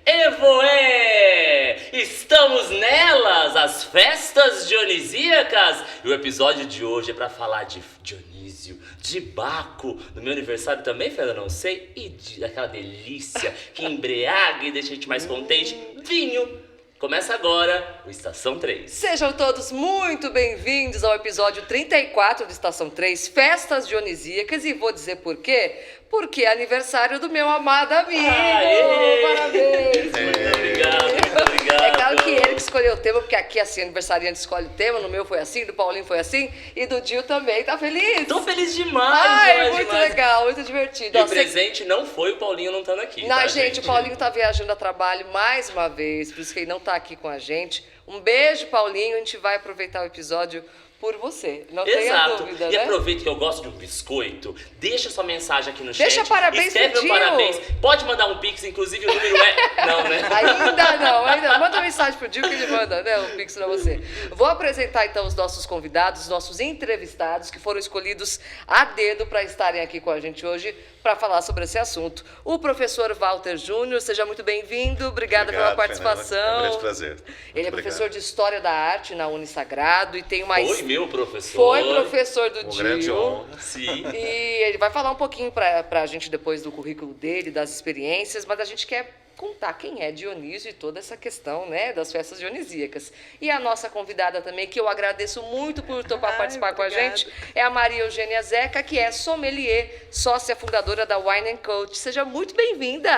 Evoê! Estamos nelas, as festas dionisíacas! E o episódio de hoje é pra falar de Dionísio, de Baco, no meu aniversário também, Fernanda, não sei, e daquela delícia que embriaga e deixa a gente mais contente, vinho! Começa agora o Estação 3. Sejam todos muito bem-vindos ao episódio 34 do Estação 3, Festas Dionisíacas, e vou dizer por quê? Porque é aniversário do meu amado amigo! Aê! Parabéns! Muito obrigado, muito obrigado. É claro que ele que escolheu o tema, porque aqui assim, aniversariante escolhe o tema, no meu foi assim, do Paulinho foi assim, e do Dil também, tá feliz? Tô feliz demais! Ai, demais, muito demais. legal, muito divertido. E Ó, o presente não foi o Paulinho não estando aqui, Não, tá, gente, o Paulinho tá viajando a trabalho mais uma vez, por isso que ele não tá aqui com a gente. Um beijo, Paulinho, a gente vai aproveitar o episódio por você, não tenha Exato. dúvida, E né? aproveita que eu gosto de um biscoito, deixa sua mensagem aqui no chat. Deixa parabéns escreve pro meu Dil. parabéns. Pode mandar um pix, inclusive o número é... Não, né? Ainda não. Manda uma mensagem pro Dil que ele manda, né? Um pix pra você. Vou apresentar então os nossos convidados, os nossos entrevistados, que foram escolhidos a dedo para estarem aqui com a gente hoje para falar sobre esse assunto. O professor Walter Júnior, seja muito bem-vindo. Obrigada pela participação. Fernanda. É um grande prazer. Ele é Obrigado. professor de História da Arte na Unisagrado e tem uma... Foi meu professor. Foi professor do Um grande Dil. honra. Sim. E ele vai falar um pouquinho pra gente depois do currículo dele, das experiências, mas a gente quer contar quem é Dionísio e toda essa questão, né, das festas dionisíacas. E a nossa convidada também, que eu agradeço muito por topar participar com a gente, é a Maria Eugênia Zeca, que é sommelier, sócia fundadora da Wine & Coach. Seja muito bem-vinda!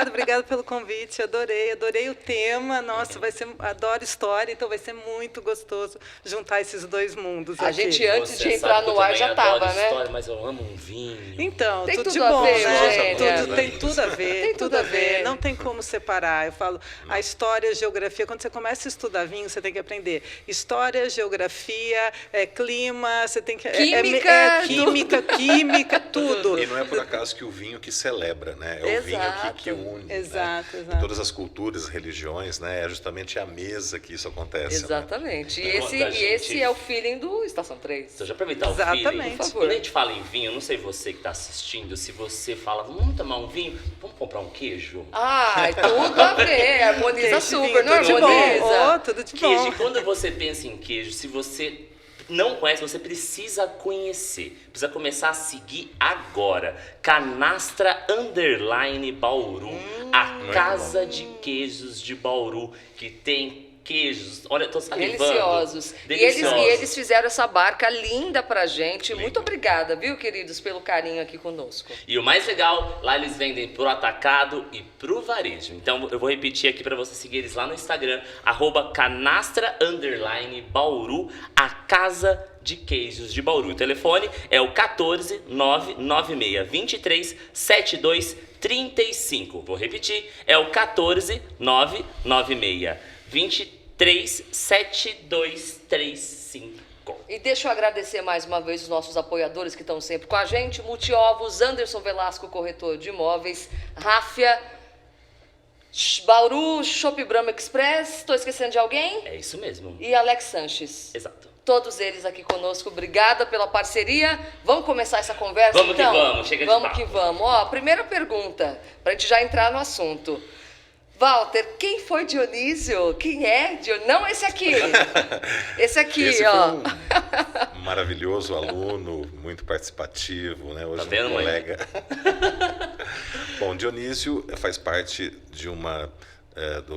Obrigada pelo convite, adorei o tema, nossa, adoro história, então vai ser muito gostoso juntar esses dois mundos A aqui. gente, antes Você de sabe entrar que eu no ar, também já adoro tava, né? história, mas eu amo um vinho. Então, Tem tudo de tudo a bom, ver, né? Eugênia. Tem tudo a ver, Tem tudo a ver. Não tem como separar. Eu falo, a história, a geografia, quando você começa a estudar vinho, você tem que aprender história, geografia, clima, você tem que... Química, tudo. E não é por acaso que o vinho que celebra, né? É o vinho que une. Exato. Em todas as culturas, religiões, né? É justamente a mesa que isso acontece. Né? Exatamente. E Então, esse é o feeling do Estação 3. Deixa eu aproveitar Exatamente. o feeling. Por favor. Quando a gente fala em vinho, eu não sei você que está assistindo, se você fala, vamos tomar um vinho, vamos comprar um queijo? Ai, tudo a ver. Harmoniza Queijo, super, vinho, não tudo de harmoniza? bom. Tudo de Queijo, bom. e quando você pensa em queijo, se você não conhece, você precisa conhecer. Precisa começar a seguir agora. Canastra Underline Bauru. A casa de queijos de Bauru, que tem queijos, olha, tô salivando. Deliciosos. Deliciosos. E eles fizeram essa barca linda pra gente. Muito obrigada, viu, queridos, pelo carinho aqui conosco. E o mais legal, lá eles vendem pro atacado e pro varejo. Então eu vou repetir aqui pra você seguir eles lá no Instagram, @canastra underline Bauru, a casa de queijos de Bauru. O telefone é o 14 996 23 72 35. Vou repetir, é o 14 996 23 72 35. E deixa eu agradecer mais uma vez os nossos apoiadores que estão sempre com a gente. Multiovos, Anderson Velasco, corretor de imóveis, Ráfia, Bauru, Shop Brahma Express, estou esquecendo de alguém? É isso mesmo. E Alex Sanches. Exato. Todos eles aqui conosco, obrigada pela parceria. Vamos começar essa conversa, Vamos que então? vamos, chega de Vamos papo. que vamos. Ó, primeira pergunta, pra gente já entrar no assunto. Walter, quem foi Dionísio? Quem é Dionísio? Não esse aqui. Esse aqui, Esse ó. foi um maravilhoso aluno, muito participativo, né? Hoje Tá vendo, um mãe? colega. Bom, Dionísio faz parte de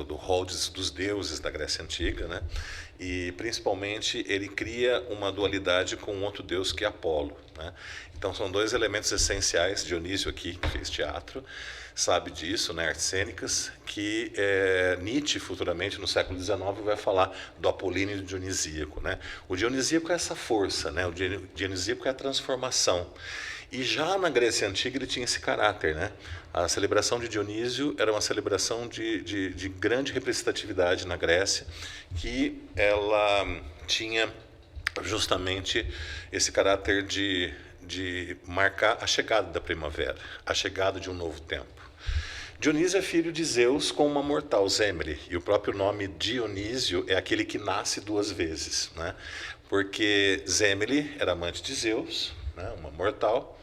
do hall dos deuses da Grécia Antiga, né? E principalmente ele cria uma dualidade com um outro deus que é Apolo, né? Então são dois elementos essenciais. Dionísio aqui, que fez teatro, sabe disso, né? Artes cênicas, que Nietzsche futuramente no século XIX vai falar do apolíneo e do dionisíaco, né? O dionisíaco é essa força, né? O dionisíaco é a transformação. E já na Grécia Antiga ele tinha esse caráter, né? A celebração de Dionísio era uma celebração de grande representatividade na Grécia, que ela tinha justamente esse caráter de marcar a chegada da primavera, a chegada de um novo tempo. Dionísio é filho de Zeus com uma mortal, Semele, e o próprio nome Dionísio é aquele que nasce duas vezes, né? Porque Semele era amante de Zeus, né? Uma mortal,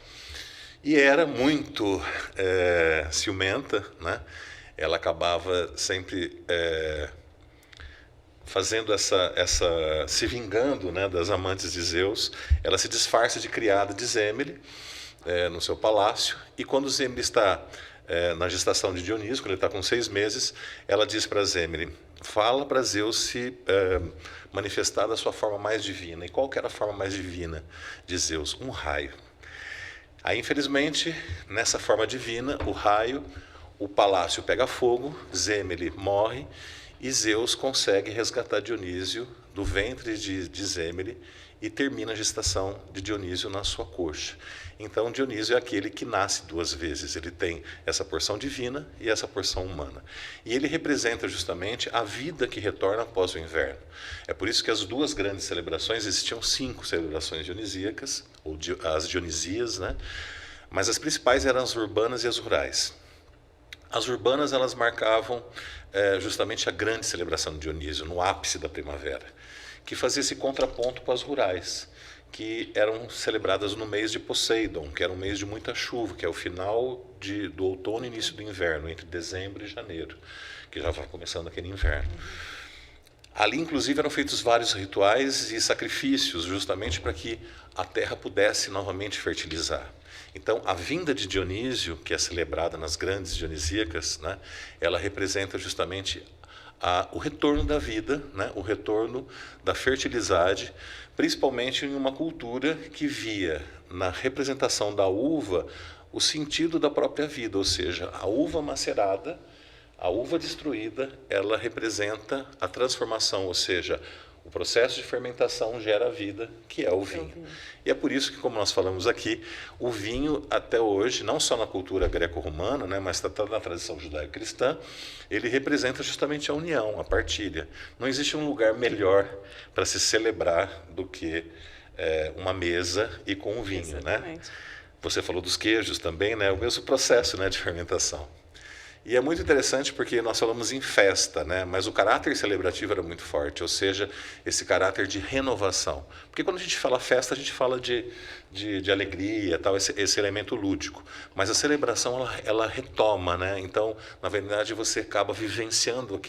e era muito ciumenta, né? ela acabava sempre fazendo se vingando, né, das amantes de Zeus. Ela se disfarça de criada de Semele no seu palácio, e quando Semele está na gestação de Dionísio, quando ele está com 6 meses, ela diz para Semele: fala para Zeus se manifestar da sua forma mais divina. E qual que era a forma mais divina de Zeus? Um raio. Aí, infelizmente, nessa forma divina, o raio, o palácio pega fogo, Semele morre, e Zeus consegue resgatar Dionísio do ventre de Semele e termina a gestação de Dionísio na sua coxa. Então, Dionísio é aquele que nasce 2 vezes. Ele tem essa porção divina e essa porção humana. E ele representa justamente a vida que retorna após o inverno. É por isso que as 2 grandes celebrações, existiam 5 celebrações dionisíacas, ou as Dionisias, né? Mas as principais eram as urbanas e as rurais. As urbanas, elas marcavam justamente a grande celebração de Dionísio, no ápice da primavera, que fazia esse contraponto com as rurais, que eram celebradas no mês de Poseidon, que era um mês de muita chuva, que é o final do outono e início do inverno, entre dezembro e janeiro, que já vai começando aquele inverno. Ali, inclusive, eram feitos vários rituais e sacrifícios, justamente para que a terra pudesse novamente fertilizar. Então, a vinda de Dionísio, que é celebrada nas grandes dionisíacas, né, ela representa justamente o retorno da vida, né, o retorno da fertilidade, principalmente em uma cultura que via na representação da uva o sentido da própria vida, ou seja, a uva macerada, a uva destruída, ela representa a transformação, ou seja, o processo de fermentação gera a vida, que é o vinho. E é por isso que, como nós falamos aqui, o vinho, até hoje, não só na cultura greco-romana, né, mas está na tradição judaico-cristã, ele representa justamente a união, a partilha. Não existe um lugar melhor para se celebrar do que uma mesa e com o vinho. Exatamente. Né? Você falou dos queijos também, né, o mesmo processo, né, de fermentação. E é muito interessante porque nós falamos em festa, né? Mas o caráter celebrativo era muito forte, ou seja, esse caráter de renovação. Porque quando a gente fala festa, a gente fala de alegria, tal, esse elemento lúdico. Mas a celebração, ela retoma, né? Então, na verdade, você acaba vivenciando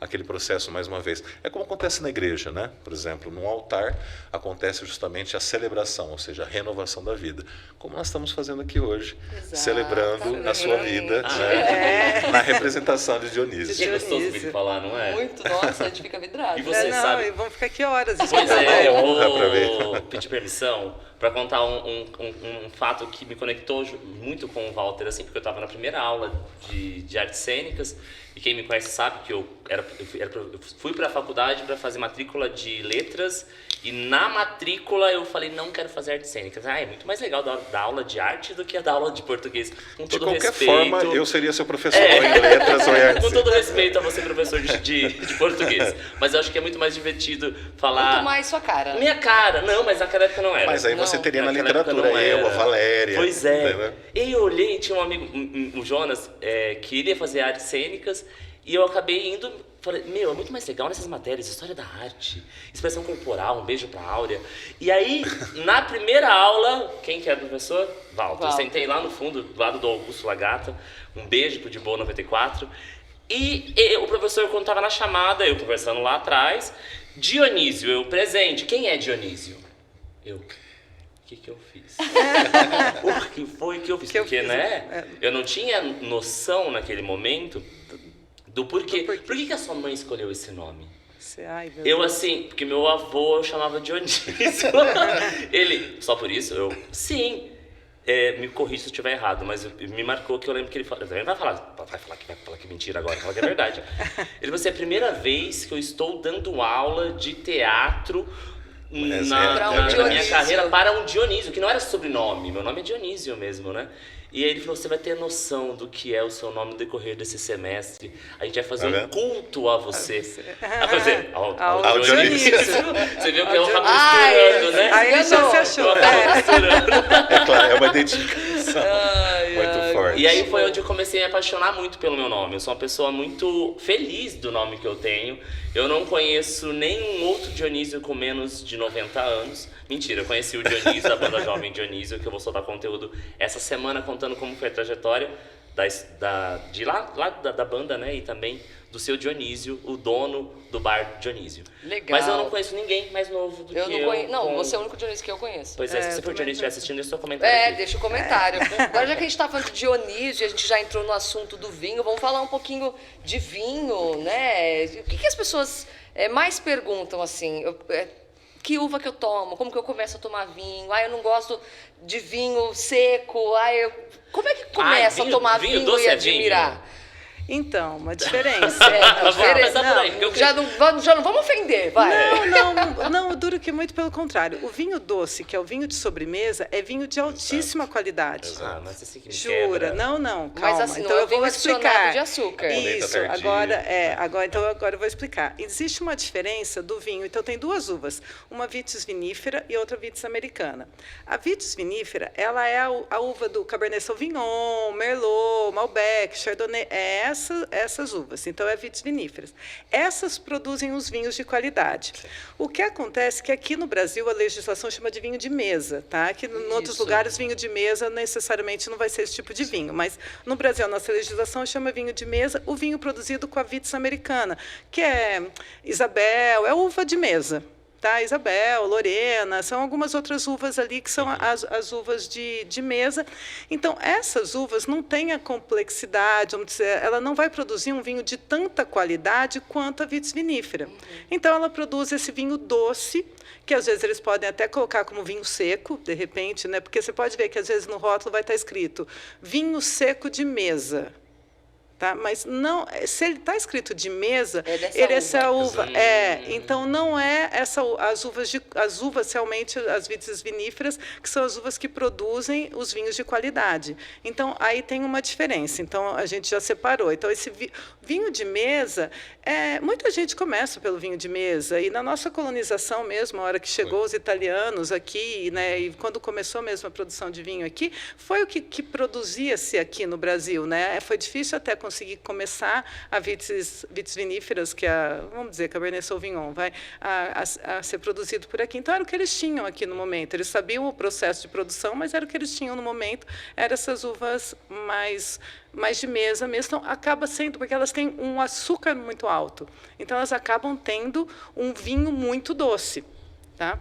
aquele processo mais uma vez. É como acontece na igreja, né? Por exemplo, no altar acontece justamente a celebração, ou seja, a renovação da vida. Como nós estamos fazendo aqui hoje, celebrando a sua vida, né? Na representação de Dionísio. É gostoso de falar, não é? Muito, nossa, a gente fica vidrado. E você sabe? Vamos ficar aqui horas. Pois é, eu vou pedir permissão para contar um fato que me conectou muito com o Walter, assim, porque eu estava na primeira aula de artes cênicas, e quem me conhece sabe que eu fui para a faculdade para fazer matrícula de letras, e na matrícula eu falei, não quero fazer artes cênicas. É muito mais legal dar aula de arte do que dar aula de português. Com todo respeito. De qualquer forma, eu seria seu professor em letras ou em artes. Com todo respeito a você, professor de português. Mas eu acho que é muito mais divertido falar... Muito mais sua cara. Minha cara. Não, mas naquela época não era. Mas aí você teria na literatura a Valéria. Pois é. Né? E eu olhei, tinha um amigo, o Jonas, que iria fazer artes cênicas, e eu acabei indo... Falei, é muito mais legal nessas matérias, história da arte, expressão corporal, um beijo pra Áurea. E aí, na primeira aula, quem que era o professor? Walter. Eu sentei lá no fundo, do lado do Augusto Lagata, um beijo pro Dibô 94. E o professor, quando tava na chamada, eu conversando lá atrás, Dionísio, eu presente. Quem é Dionísio? O que eu fiz? O que foi que eu fiz? Porque, né, eu não tinha noção naquele momento do porquê. Por que a sua mãe escolheu esse nome? Eu, assim, porque meu avô eu chamava Dionísio. Ele, só por isso, sim, me corrija se eu estiver errado, mas me marcou que eu lembro que ele falou, vai falar que é mentira agora, vai falar que é verdade. Ele falou assim, é a primeira vez que eu estou dando aula de teatro na minha carreira para um Dionísio, que não era sobrenome, meu nome é Dionísio mesmo, né? E aí ele falou, você vai ter noção do que é o seu nome no decorrer desse semestre. A gente vai fazer um culto a você. A fazer ao Dionísio. Você viu que eu acabo misturando, né? Aí ele já se achou. É claro, é uma identificação muito forte. E aí foi onde eu comecei a me apaixonar muito pelo meu nome. Eu sou uma pessoa muito feliz do nome que eu tenho. Eu não conheço nenhum outro Dionísio com menos de 90 anos. Mentira, eu conheci o Dionísio, da banda Jovem Dionísio, que eu vou soltar conteúdo essa semana contando como foi a trajetória. da banda, né? E também do seu Dionísio, o dono do bar Dionísio. Legal. Mas eu não conheço ninguém mais novo do que eu. Não, você é o único Dionísio que eu conheço. Pois é, se você for Dionísio e estiver assistindo, deixa o seu comentário aqui. Deixa o comentário. Agora, já que a gente está falando de Dionísio, a gente já entrou no assunto do vinho, vamos falar um pouquinho de vinho, né? O que as pessoas mais perguntam, assim? Que uva que eu tomo? Como que eu começo a tomar vinho? Eu não gosto de vinho seco. Como é que começa a tomar vinho doce e admirar? Vinho? Então, uma diferença. Já não vamos ofender, vai. Não, duro que muito pelo contrário. O vinho doce, que é o vinho de sobremesa, é vinho de altíssima qualidade. Exato. Mas esse aqui Jura? quebra. Não, calma. Mas assim, então não eu vou explicar. De açúcar. Isso, agora eu vou explicar. Existe uma diferença do vinho. Então, tem duas uvas. Uma vitis vinífera e outra vitis americana. A vitis vinífera, ela é a uva do Cabernet Sauvignon, Merlot, Malbec, Chardonnay, essas uvas. Então, é vitis viníferas. Essas produzem os vinhos de qualidade. O que acontece é que aqui no Brasil a legislação chama de vinho de mesa, tá? Que em outros lugares vinho de mesa necessariamente não vai ser esse tipo de vinho, mas no Brasil a nossa legislação chama vinho de mesa o vinho produzido com a vitis americana, que é Isabel, é uva de mesa. Tá? Isabel, Lorena, são algumas outras uvas ali que são as uvas de mesa. Então, essas uvas não têm a complexidade, vamos dizer, ela não vai produzir um vinho de tanta qualidade quanto a vitis vinífera. Então, ela produz esse vinho doce, que às vezes eles podem até colocar como vinho seco, de repente, né? Porque você pode ver que às vezes no rótulo vai estar escrito vinho seco de mesa. Tá? Mas não, se ele está escrito de mesa, ele é essa uva. Então não é as uvas realmente, as vitis viníferas, que são as uvas que produzem os vinhos de qualidade. Então aí tem uma diferença. Então a gente já separou. Então esse vinho de mesa, muita gente começa pelo vinho de mesa, e na nossa colonização mesmo, a hora que chegou os italianos aqui, né, e quando começou mesmo a produção de vinho aqui, foi o que produzia-se aqui no Brasil, né? Foi difícil até conseguir começar a vitis viníferas, que vamos dizer, Cabernet Sauvignon, a ser produzido por aqui. Então, era o que eles tinham aqui no momento. Eles sabiam o processo de produção, mas era o que eles tinham no momento, eram essas uvas mais de mesa mesmo. Então, acaba sendo, porque elas têm um açúcar muito alto. Então, elas acabam tendo um vinho muito doce. Tá?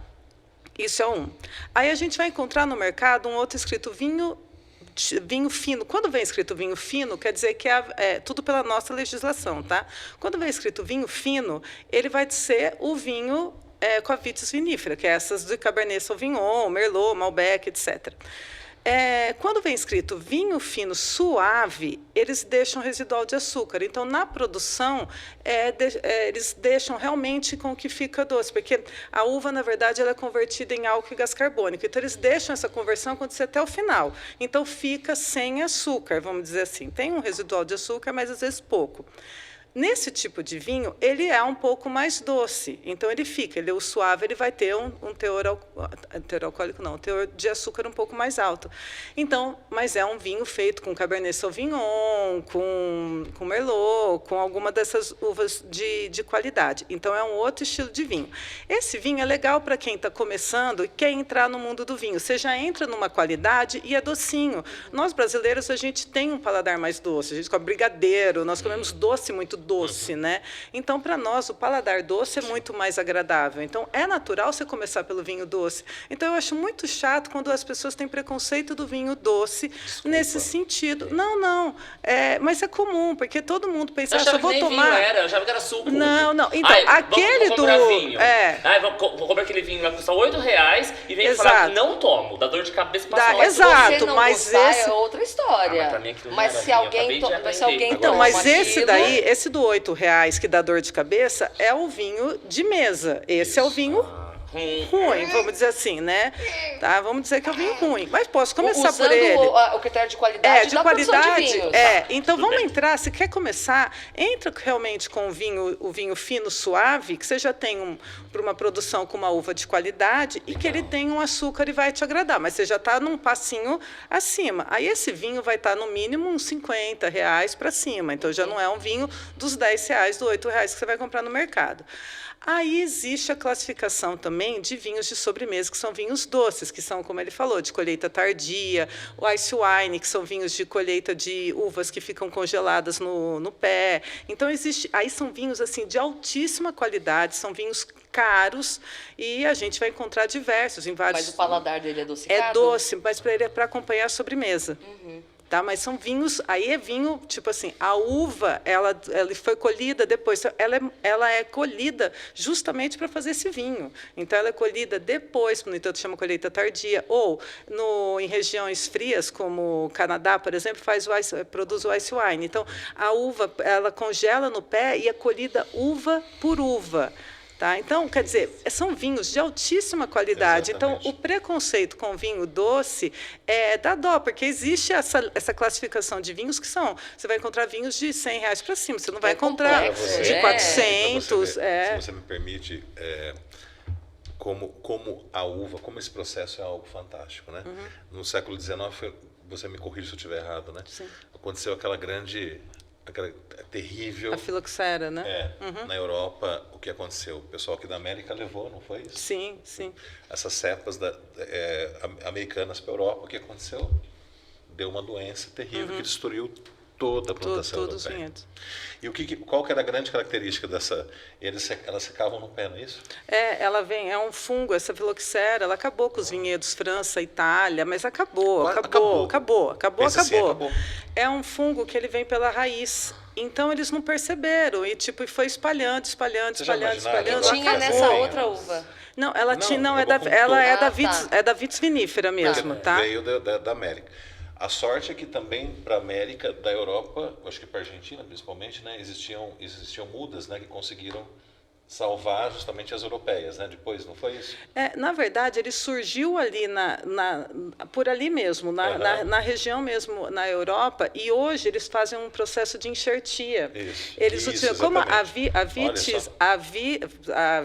Isso é um. Aí, a gente vai encontrar no mercado um outro escrito vinho fino. Quando vem escrito vinho fino, quer dizer que é tudo pela nossa legislação, tá? Quando vem escrito vinho fino, ele vai ser o vinho com a vitis vinífera, que é essas de Cabernet Sauvignon, Merlot, Malbec, etc. Quando vem escrito vinho fino suave, eles deixam residual de açúcar. Então, na produção, eles deixam realmente com que fica doce, porque a uva, na verdade, ela é convertida em álcool e gás carbônico. Então, eles deixam essa conversão acontecer até o final. Então, fica sem açúcar, vamos dizer assim. Tem um residual de açúcar, mas às vezes pouco. Nesse tipo de vinho, ele é um pouco mais doce. Então, o suave ele vai ter um teor alcoólico, não, um teor de açúcar um pouco mais alto. Então, mas é um vinho feito com Cabernet Sauvignon, com Merlot, com alguma dessas uvas de qualidade. Então, é um outro estilo de vinho. Esse vinho é legal para quem está começando e quer entrar no mundo do vinho. Você já entra numa qualidade e é docinho. Nós, brasileiros, a gente tem um paladar mais doce. A gente come brigadeiro, nós comemos doce muito doce, né? Então, para nós, o paladar doce é muito mais agradável. Então, é natural você começar pelo vinho doce. Então, eu acho muito chato quando as pessoas têm preconceito do vinho doce nesse sentido. Não. Mas é comum, porque todo mundo pensa, eu vou tomar... Eu achava que era suco. Não. Então, aquele vou comprar vinho. Vou comprar aquele vinho, vai custar R$8 e vem falar que não tomo, dá dor de cabeça passar lá. Exato, se você não gostar, é outra história. Mas se alguém Então, mas esse daí, esse do R$8 que dá dor de cabeça, é o vinho de mesa. Esse é o vinho ruim, vamos dizer assim, né? Tá? Vamos dizer que é o vinho ruim. Mas posso começar por ele. O critério de qualidade de qualidade. De vinhos. Então, vamos entrar, se quer começar, entra realmente com o vinho fino, suave, que você já tem para uma produção com uma uva de qualidade e que ele tem um açúcar e vai te agradar, mas você já está num passinho acima. Aí esse vinho vai estar no mínimo uns R$50 para cima, então já não é um vinho dos R$10, dos R$8 que você vai comprar no mercado. Aí existe a classificação também de vinhos de sobremesa, que são vinhos doces, que são, como ele falou, de colheita tardia, o ice wine, que são vinhos de colheita de uvas que ficam congeladas no pé. Então, aí são vinhos assim de altíssima qualidade, são vinhos caros, e a gente vai encontrar diversos em vários... Mas o paladar dele é adocicado? É doce, mas para ele é para acompanhar a sobremesa. Tá? Mas são vinhos, aí é vinho, tipo assim, a uva, ela foi colhida depois, ela é colhida justamente para fazer esse vinho. Então, ela é colhida depois, no entanto, chama colheita tardia, ou em regiões frias, como o Canadá, por exemplo, produz o ice wine. Então, a uva, ela congela no pé e é colhida uva por uva. Tá? Então, quer dizer, são vinhos de altíssima qualidade. Exatamente. Então, o preconceito com vinho doce dá dó, porque existe essa classificação de vinhos que são... Você vai encontrar vinhos de R$100 para cima, você não vai encontrar complexo, de é. 400. Se você me permite, como a uva, como esse processo é algo fantástico, né? No século XIX, você me corrige se eu estiver errado, né? Sim. Aconteceu aquela terrível... A filoxera, né? Na Europa, o que aconteceu? O pessoal aqui da América levou, não foi isso? Sim, sim. Essas cepas americanas para a Europa, o que aconteceu? Deu uma doença terrível que destruiu toda a plantação Todos os europeia. vinhedos. E qual que era a grande característica dessa? Elas secavam no pé, não é isso? É um fungo, essa filoxera, ela acabou com os vinhedos França, Itália, mas acabou. Pensa assim, acabou. É um fungo que ele vem pela raiz. Então, eles não perceberam e foi espalhando. Você já imaginava? E Ela tinha acabou. nessa outra uva. Não, ela acabou com é da Ah, Vitis, tá. é da Vitis vinífera mesmo, tá? Veio da América. A sorte é que também para a América, da Europa, acho que para a Argentina principalmente, né, existiam mudas, né, que conseguiram salvar justamente as europeias, né? Depois, não foi isso? Na verdade, ele surgiu ali por ali mesmo, na região mesmo, na Europa, e hoje eles fazem um processo de enxertia. Eles utilizam, como a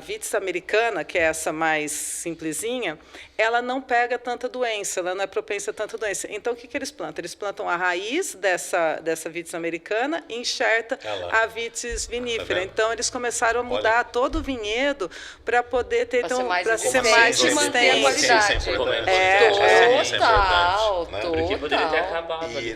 Vitis americana, que é essa mais simplesinha, ela não pega tanta doença, ela não é propensa a tanta doença. Então, o que eles plantam? Eles plantam a raiz dessa Vitis americana e enxerta a Vitis vinífera. Então, eles começaram a mudar todo o vinhedo para poder ter, então, para ser mais resistente. resistente. Total. Porque poderia ter acabado ali.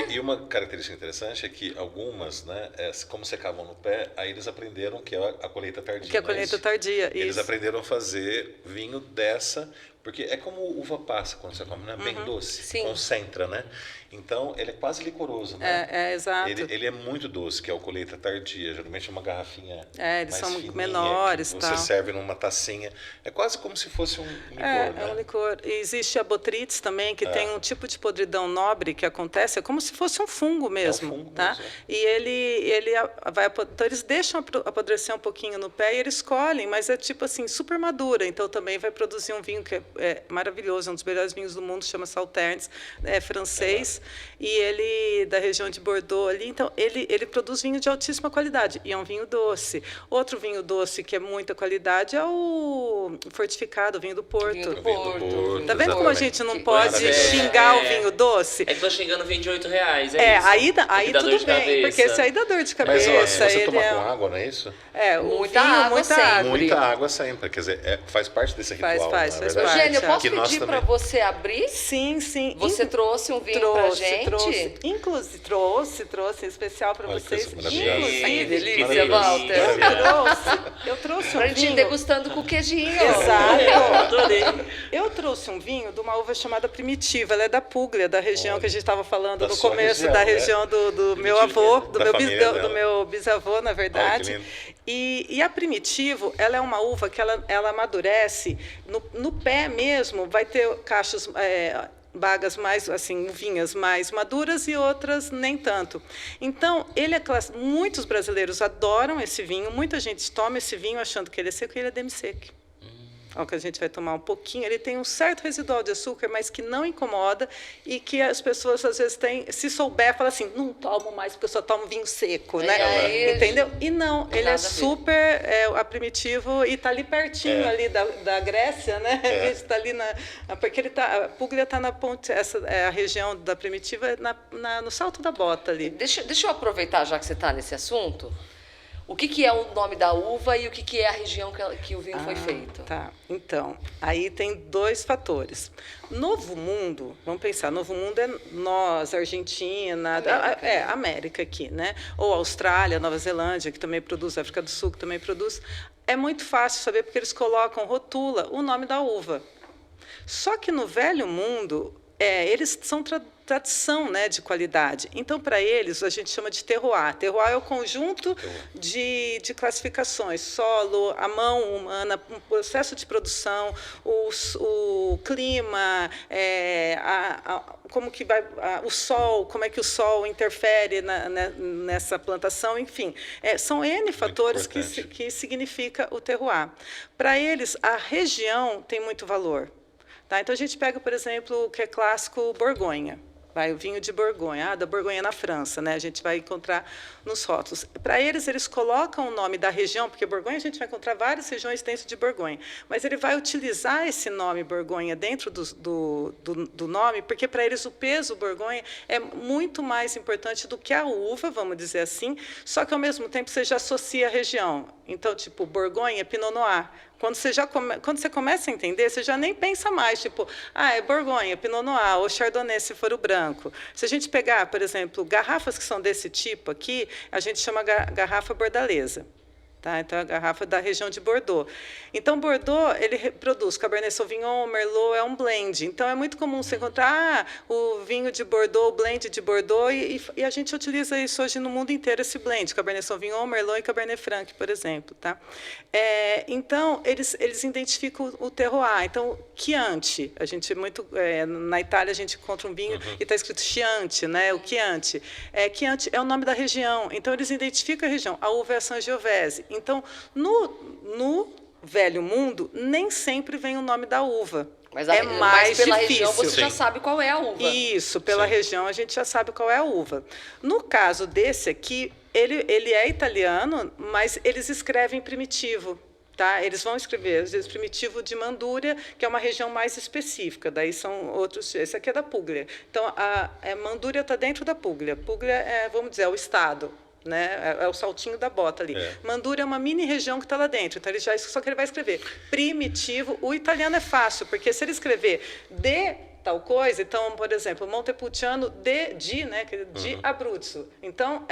E uma característica interessante é que algumas, né, como secavam no pé, aí eles aprenderam que é a colheita tardia. Que é a colheita tardia, isso. Eles aprenderam a fazer vinho dessa, porque é como uva passa quando você come, né? Bem doce, Sim. concentra, né? Então, ele é quase licoroso, né? Exato. Ele é muito doce, que é o colheita tardia. Geralmente é uma garrafinha eles mais são fininha, menores, que tal. você serve numa tacinha. É quase como se fosse um licor, né? É um licor. E existe a botrytis também, que tem um tipo de podridão nobre que acontece, é como se fosse um fungo mesmo. fungo tá? mesmo, E ele vai... Então, eles deixam apodrecer um pouquinho no pé e eles colhem, mas é tipo assim, super madura. Então, também vai produzir um vinho que é maravilhoso, um dos melhores vinhos do mundo, chama Sauternes, é francês, e ele da região de Bordeaux ali, então ele produz vinho de altíssima qualidade e é um vinho doce. Outro vinho doce que é muita qualidade é o fortificado, o vinho do Porto. Vinho do Porto. Tá vendo como a gente não pode Maravilha. xingar o vinho doce? É que tô xingando vinho de R$8, isso. Aí Dá dor tudo de bem, cabeça. porque esse aí dá dor de Mas cabeça. você ele toma com água, não é isso? Muita água sempre. Muita água sempre. Quer dizer, faz parte desse ritual. Faz na parte. verdade. Eugênio, eu posso Que nós pedir para também- você abrir? Sim. Você trouxe um vinho pra gente? Trouxe. Inclusive, trouxe especial para Olha que vocês. coisa maravilhosa. Inclusive, Que delícia, Maravilhoso. Walter. eu trouxe Pra um gente ir vinho. degustando com queijinho. Exato. Adorei. Eu trouxe um vinho de uma uva chamada Primitiva. Ela é da Puglia, da região que a gente estava falando Da no sua começo, região, da né? região do meu Primitiva, avô, da família do dela. meu bisavô, na verdade. lindo. E a Primitivo, ela é uma uva que ela amadurece no pé mesmo, vai ter cachos... bagas mais, assim, vinhas mais maduras e outras nem tanto. Então, muitos brasileiros adoram esse vinho, muita gente toma esse vinho achando que ele é seco e ele é demi-sec. Ao que a gente vai tomar um pouquinho, ele tem um certo residual de açúcar, mas que não incomoda e que as pessoas, às vezes, se souber, falam assim, não tomo mais porque eu só tomo vinho seco, né? Aí, Entendeu? E não, ele nada é a ver. super Primitivo e está ali pertinho ali da Grécia, né? Ele está ali porque a Puglia está na ponte, a região da Primitiva no Salto da Bota ali. Deixa eu aproveitar, já que você está nesse assunto. O que é o nome da uva e o que é a região que o vinho foi feito? Tá. Então, aí tem 2 fatores. Novo Mundo, vamos pensar, Novo Mundo é nós, Argentina, América aqui, né? Ou Austrália, Nova Zelândia, que também produz, África do Sul, que também produz. É muito fácil saber porque eles colocam, rotula, o nome da uva. Só que no Velho Mundo, eles são tradição, né, de qualidade. Então, para eles, a gente chama de terroir. Terroir é o conjunto de classificações: solo, a mão humana, um processo de produção, o clima, como que vai o sol, como é que o sol interfere nessa plantação, enfim. São N fatores que significa o terroir. Para eles, a região tem muito valor. Tá? Então, a gente pega, por exemplo, o que é clássico, Borgonha. O vinho de Borgonha, da Borgonha na França, né? A gente vai encontrar nos rótulos. Para eles colocam o nome da região, porque Borgonha a gente vai encontrar várias regiões dentro de Borgonha, mas ele vai utilizar esse nome Borgonha dentro do nome, porque para eles o peso Borgonha é muito mais importante do que a uva, vamos dizer assim, só que ao mesmo tempo você já associa a região. Então, tipo, Borgonha, Pinot Noir. Quando você começa a entender, você já nem pensa mais, tipo, é Borgonha, Pinot Noir, ou Chardonnay, se for o branco. Se a gente pegar, por exemplo, garrafas que são desse tipo aqui, a gente chama garrafa bordaleza. Tá? Então, é a garrafa da região de Bordeaux. Então, Bordeaux, ele produz Cabernet Sauvignon, Merlot, é um blend. Então, é muito comum você encontrar o vinho de Bordeaux, o blend de Bordeaux, e a gente utiliza isso hoje no mundo inteiro, esse blend, Cabernet Sauvignon, Merlot e Cabernet Franc, por exemplo. Tá? Então, eles identificam o terroir. Então, Chianti, a gente na Itália, a gente encontra um vinho e está escrito Chianti, né? O Chianti. Chianti é o nome da região. Então, eles identificam a região. A uva é a Sangiovese. Então, no Velho Mundo, nem sempre vem o nome da uva. Mas mais pela difícil. região você já sabe qual é a uva. Isso, pela região a gente já sabe qual é a uva. No caso desse aqui, ele é italiano, mas eles escrevem primitivo. Tá? Eles vão escrever, às vezes, primitivo de Manduria, que é uma região mais específica. Daí são outros. Esse aqui é da Puglia. Então, Manduria está dentro da Puglia. Puglia vamos dizer, é o estado. Né? É o saltinho da bota ali. Manduria é uma mini região que está lá dentro. Então, só que ele vai escrever primitivo. O italiano é fácil, porque se ele escrever de tal coisa, então, por exemplo, Montepulciano de Abruzzo. Então,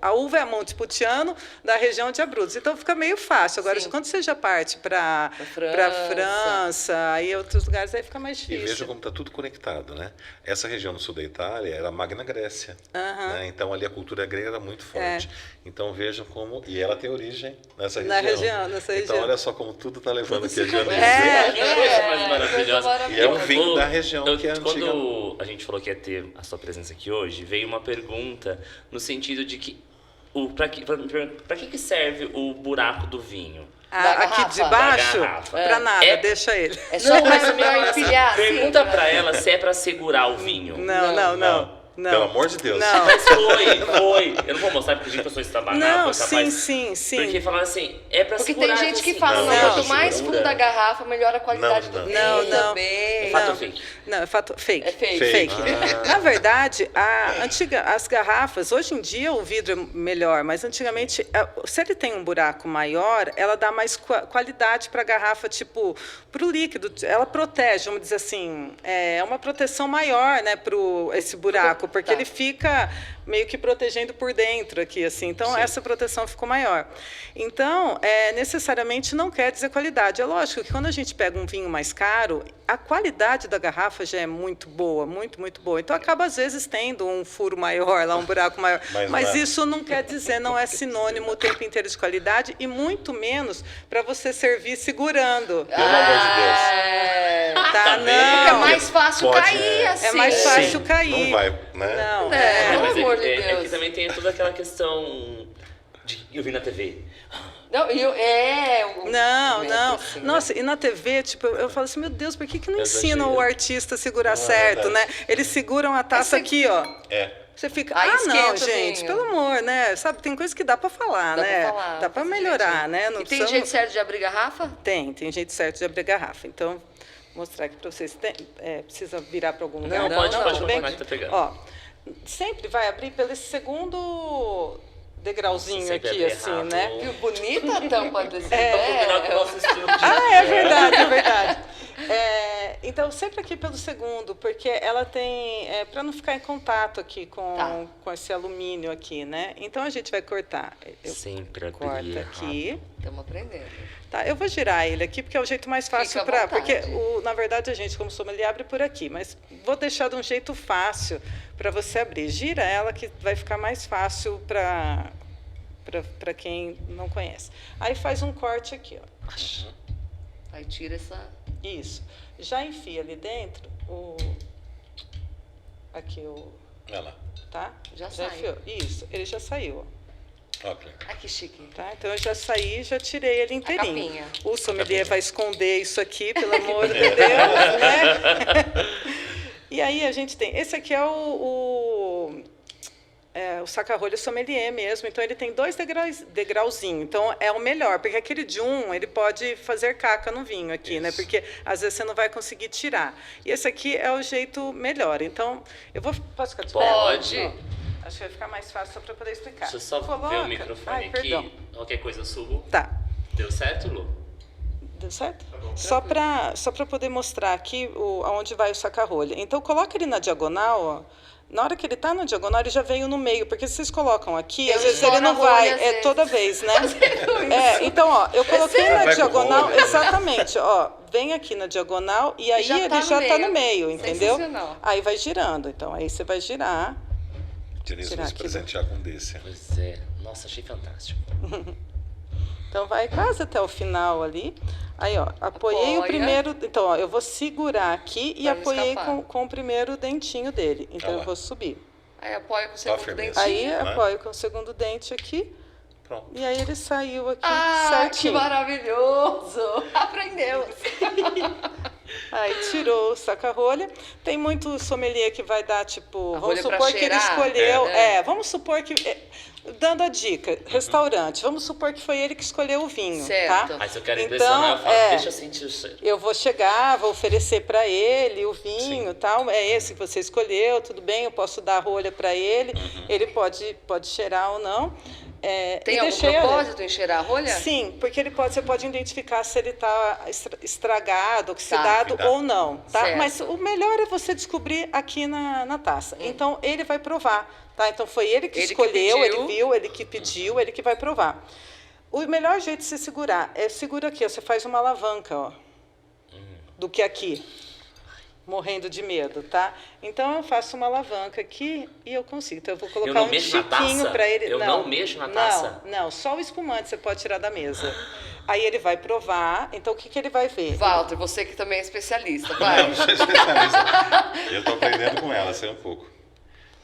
a uva é Montepulciano da região de Abruzzo. Então, fica meio fácil. Agora, quando você já parte para França e outros lugares, aí fica mais difícil. E veja como está tudo conectado, né? Essa região no sul da Itália era a Magna Grécia. Né? Então, ali a cultura grega era muito forte. Então, vejam como... E ela tem origem nessa região. Nessa região. Então, olha só como tudo está levando aqui a Dionísio. Que coisa mais maravilhosa. E é um vinho da região que é antiga. Quando a gente falou que ia ter a sua presença aqui hoje, veio uma pergunta no sentido de que para que serve o buraco do vinho? Aqui de baixo? Para nada, deixa ele. É só para empilhar. Pergunta para ela se é para segurar o vinho. Não. Pelo amor de Deus. Não. Mas foi. Eu não vou mostrar porque a gente pessoa estabanada. Não, foi capaz. sim. Porque falaram assim, é pra porque segurar. tem gente que assim, fala, não, quanto mais fundo a garrafa, melhor a qualidade do vinho. Não. É fato fake. Não, é fato fake. É fake. Na verdade, as garrafas, hoje em dia o vidro é melhor, mas antigamente, se ele tem um buraco maior, ela dá mais qualidade para a garrafa, tipo, para o líquido. Ela protege, vamos dizer assim, é uma proteção maior, né, para esse buraco, porque ele fica meio que protegendo por dentro aqui, assim. Então, essa proteção ficou maior. Então, necessariamente não quer dizer qualidade. É lógico que quando a gente pega um vinho mais caro, a qualidade da garrafa já é muito boa, muito, muito boa. Então, acaba, às vezes, tendo um furo maior, lá um buraco maior. Mas isso não quer dizer, não é sinônimo o tempo inteiro de qualidade, e muito menos para você servir segurando. Pelo amor de Deus. Tá, Porque é não. mais fácil Pode, cair, assim. É mais fácil cair. Não vai, né? Não. Pelo Mas amor de é Deus. que também tem toda aquela questão de eu vi na TV. Não, Não. Assim, Nossa, e na TV, tipo, eu falo assim, meu Deus, por que não ensinam exagero. o artista a segurar certo, né? Eles seguram a taça aqui, ó. Você fica, Aí não, esquenta o gente, vinho. pelo amor, né? Sabe, tem coisa que dá para falar, né? Dá para melhorar, né? Não E tem precisamos- jeito certo de abrir garrafa? Tem jeito certo de abrir garrafa. Então, vou mostrar aqui para vocês. Precisa virar para algum lugar? Não, pode, tudo bem? tá pegando. Ó, sempre vai abrir pelo esse segundo degrauzinho Sempre aqui, é assim, errado. né? Viu? Bonita a tampa desse Combinar com o nosso estilo de Ah, é verdade, é verdade. Então, sempre aqui pelo segundo, porque ela tem... para não ficar em contato aqui Tá. com esse alumínio aqui, né? Então, a gente vai cortar. Eu Sempre abrir corto errado. aqui. Estamos aprendendo. Tá, eu vou girar ele aqui, porque é o jeito mais fácil Fica à para... Porque, vontade. na verdade, a gente, como sommelier, abre por aqui. Mas vou deixar de um jeito fácil para você abrir. Gira ela, que vai ficar mais fácil para quem não conhece. Aí faz um corte aqui, ó. Aí tira essa... Isso. Já enfia ali dentro aqui o... Olha lá. Tá? Já saiu. enfiou. Isso, ele já saiu, ó. Ó, que legal. Ai, que chique. Tá? Então, eu já saí, já tirei ele inteirinho. capinha. O sommelier vai esconder isso aqui, pelo amor de Deus, né? E aí a gente tem... Esse aqui é o saca-rolha sommelier mesmo. Então, ele tem 2 degrauzinhos. Então, é o melhor, porque aquele de ele pode fazer caca no vinho aqui, né? Isso. Porque, às vezes, você não vai conseguir tirar. E esse aqui é o jeito melhor. Então, posso ficar de pé? Pode. Ó, acho que vai ficar mais fácil só para poder explicar. Deixa eu só ver Coloca. o microfone Ai, aqui. perdão. Qualquer coisa eu subo. Tá. Deu certo, Lu? Deu certo? Tá bom. Só para poder mostrar aqui aonde vai o saca-rolha. Então, coloca ele na diagonal, ó. Na hora que ele está na diagonal, ele já veio no meio, porque se vocês colocam aqui, Eu às vezes estouro ele não a rolha, vai, às vezes. toda vez, né? Então, ó, eu coloquei na Vai com diagonal, rolha, né? exatamente, ó, vem aqui na diagonal e aí já ele tá no já está meio. no meio, entendeu? Sensacional. Aí vai girando, então aí você vai girar. Dionísio, Tirar vou se aqui presentear com um desse. Pois é. Nossa, achei fantástico. Então, vai quase até o final ali. Aí, ó, apoiei o Apoia. primeiro... Então, ó, eu vou segurar aqui e Pra não apoiei escapar. com o primeiro dentinho dele. Então, Tá lá. eu vou subir. Aí apoia com o Ó a segundo firmeza. dentinho. Aí, Né? apoio com o segundo dente aqui. Pronto. E aí, ele saiu aqui Ah, que certinho. maravilhoso! Aprendeu. Aí, tirou o saca-rolha. Tem muito sommelier que vai dar, tipo... A Vamos rolha pra supor que ele cheirar. escolheu... É. Vamos supor que... Dando a dica, restaurante. Vamos supor que foi ele que escolheu o vinho, Certo. tá? Aí se eu quero Então, impressionar, eu falo, deixa eu sentir o cheiro. Eu vou chegar, vou oferecer para ele o vinho e tal. É esse que você escolheu, tudo bem, eu posso dar a rolha para ele. Ele pode cheirar ou não. Tem e algum deixei propósito em cheirar a rolha? Sim, porque você pode identificar se ele está estragado, oxidado Tá. ou não. Tá? Certo. Mas o melhor é você descobrir aqui na taça. Então, ele vai provar. Tá? Então, foi ele que Ele que escolheu, pediu. ele viu, ele que pediu, ele que vai provar. O melhor jeito de se segurar segura aqui, ó, você faz uma alavanca, ó, do que aqui, morrendo de medo, tá? Então, eu faço uma alavanca aqui e eu consigo. Então, eu vou colocar não um mexo na tiquinho taça? para ele. Eu não mexo na taça? Não, só o espumante você pode tirar da mesa. Aí ele vai provar, então o que ele vai ver? Walter, você que também é especialista, vai. Não sou especialista. Eu estou aprendendo com ela, sei um pouco.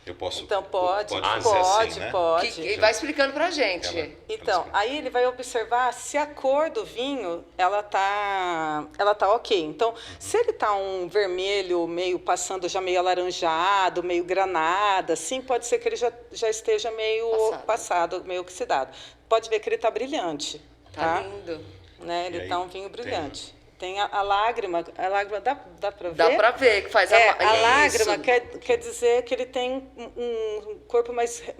Eu posso. Então, pode, ser pode, assim, né? pode. Que vai explicando pra gente. Então, aí ele vai observar se a cor do vinho ela tá ok. Então, se ele tá um vermelho meio passando já meio alaranjado, meio granada, assim, pode ser que ele já esteja meio passado, meio oxidado. Pode ver que ele tá brilhante, Tá lindo. né? E Ele aí, tá um vinho brilhante. Tem a lágrima dá para ver? Dá pra ver que faz A Isso. lágrima quer dizer que ele tem um corpo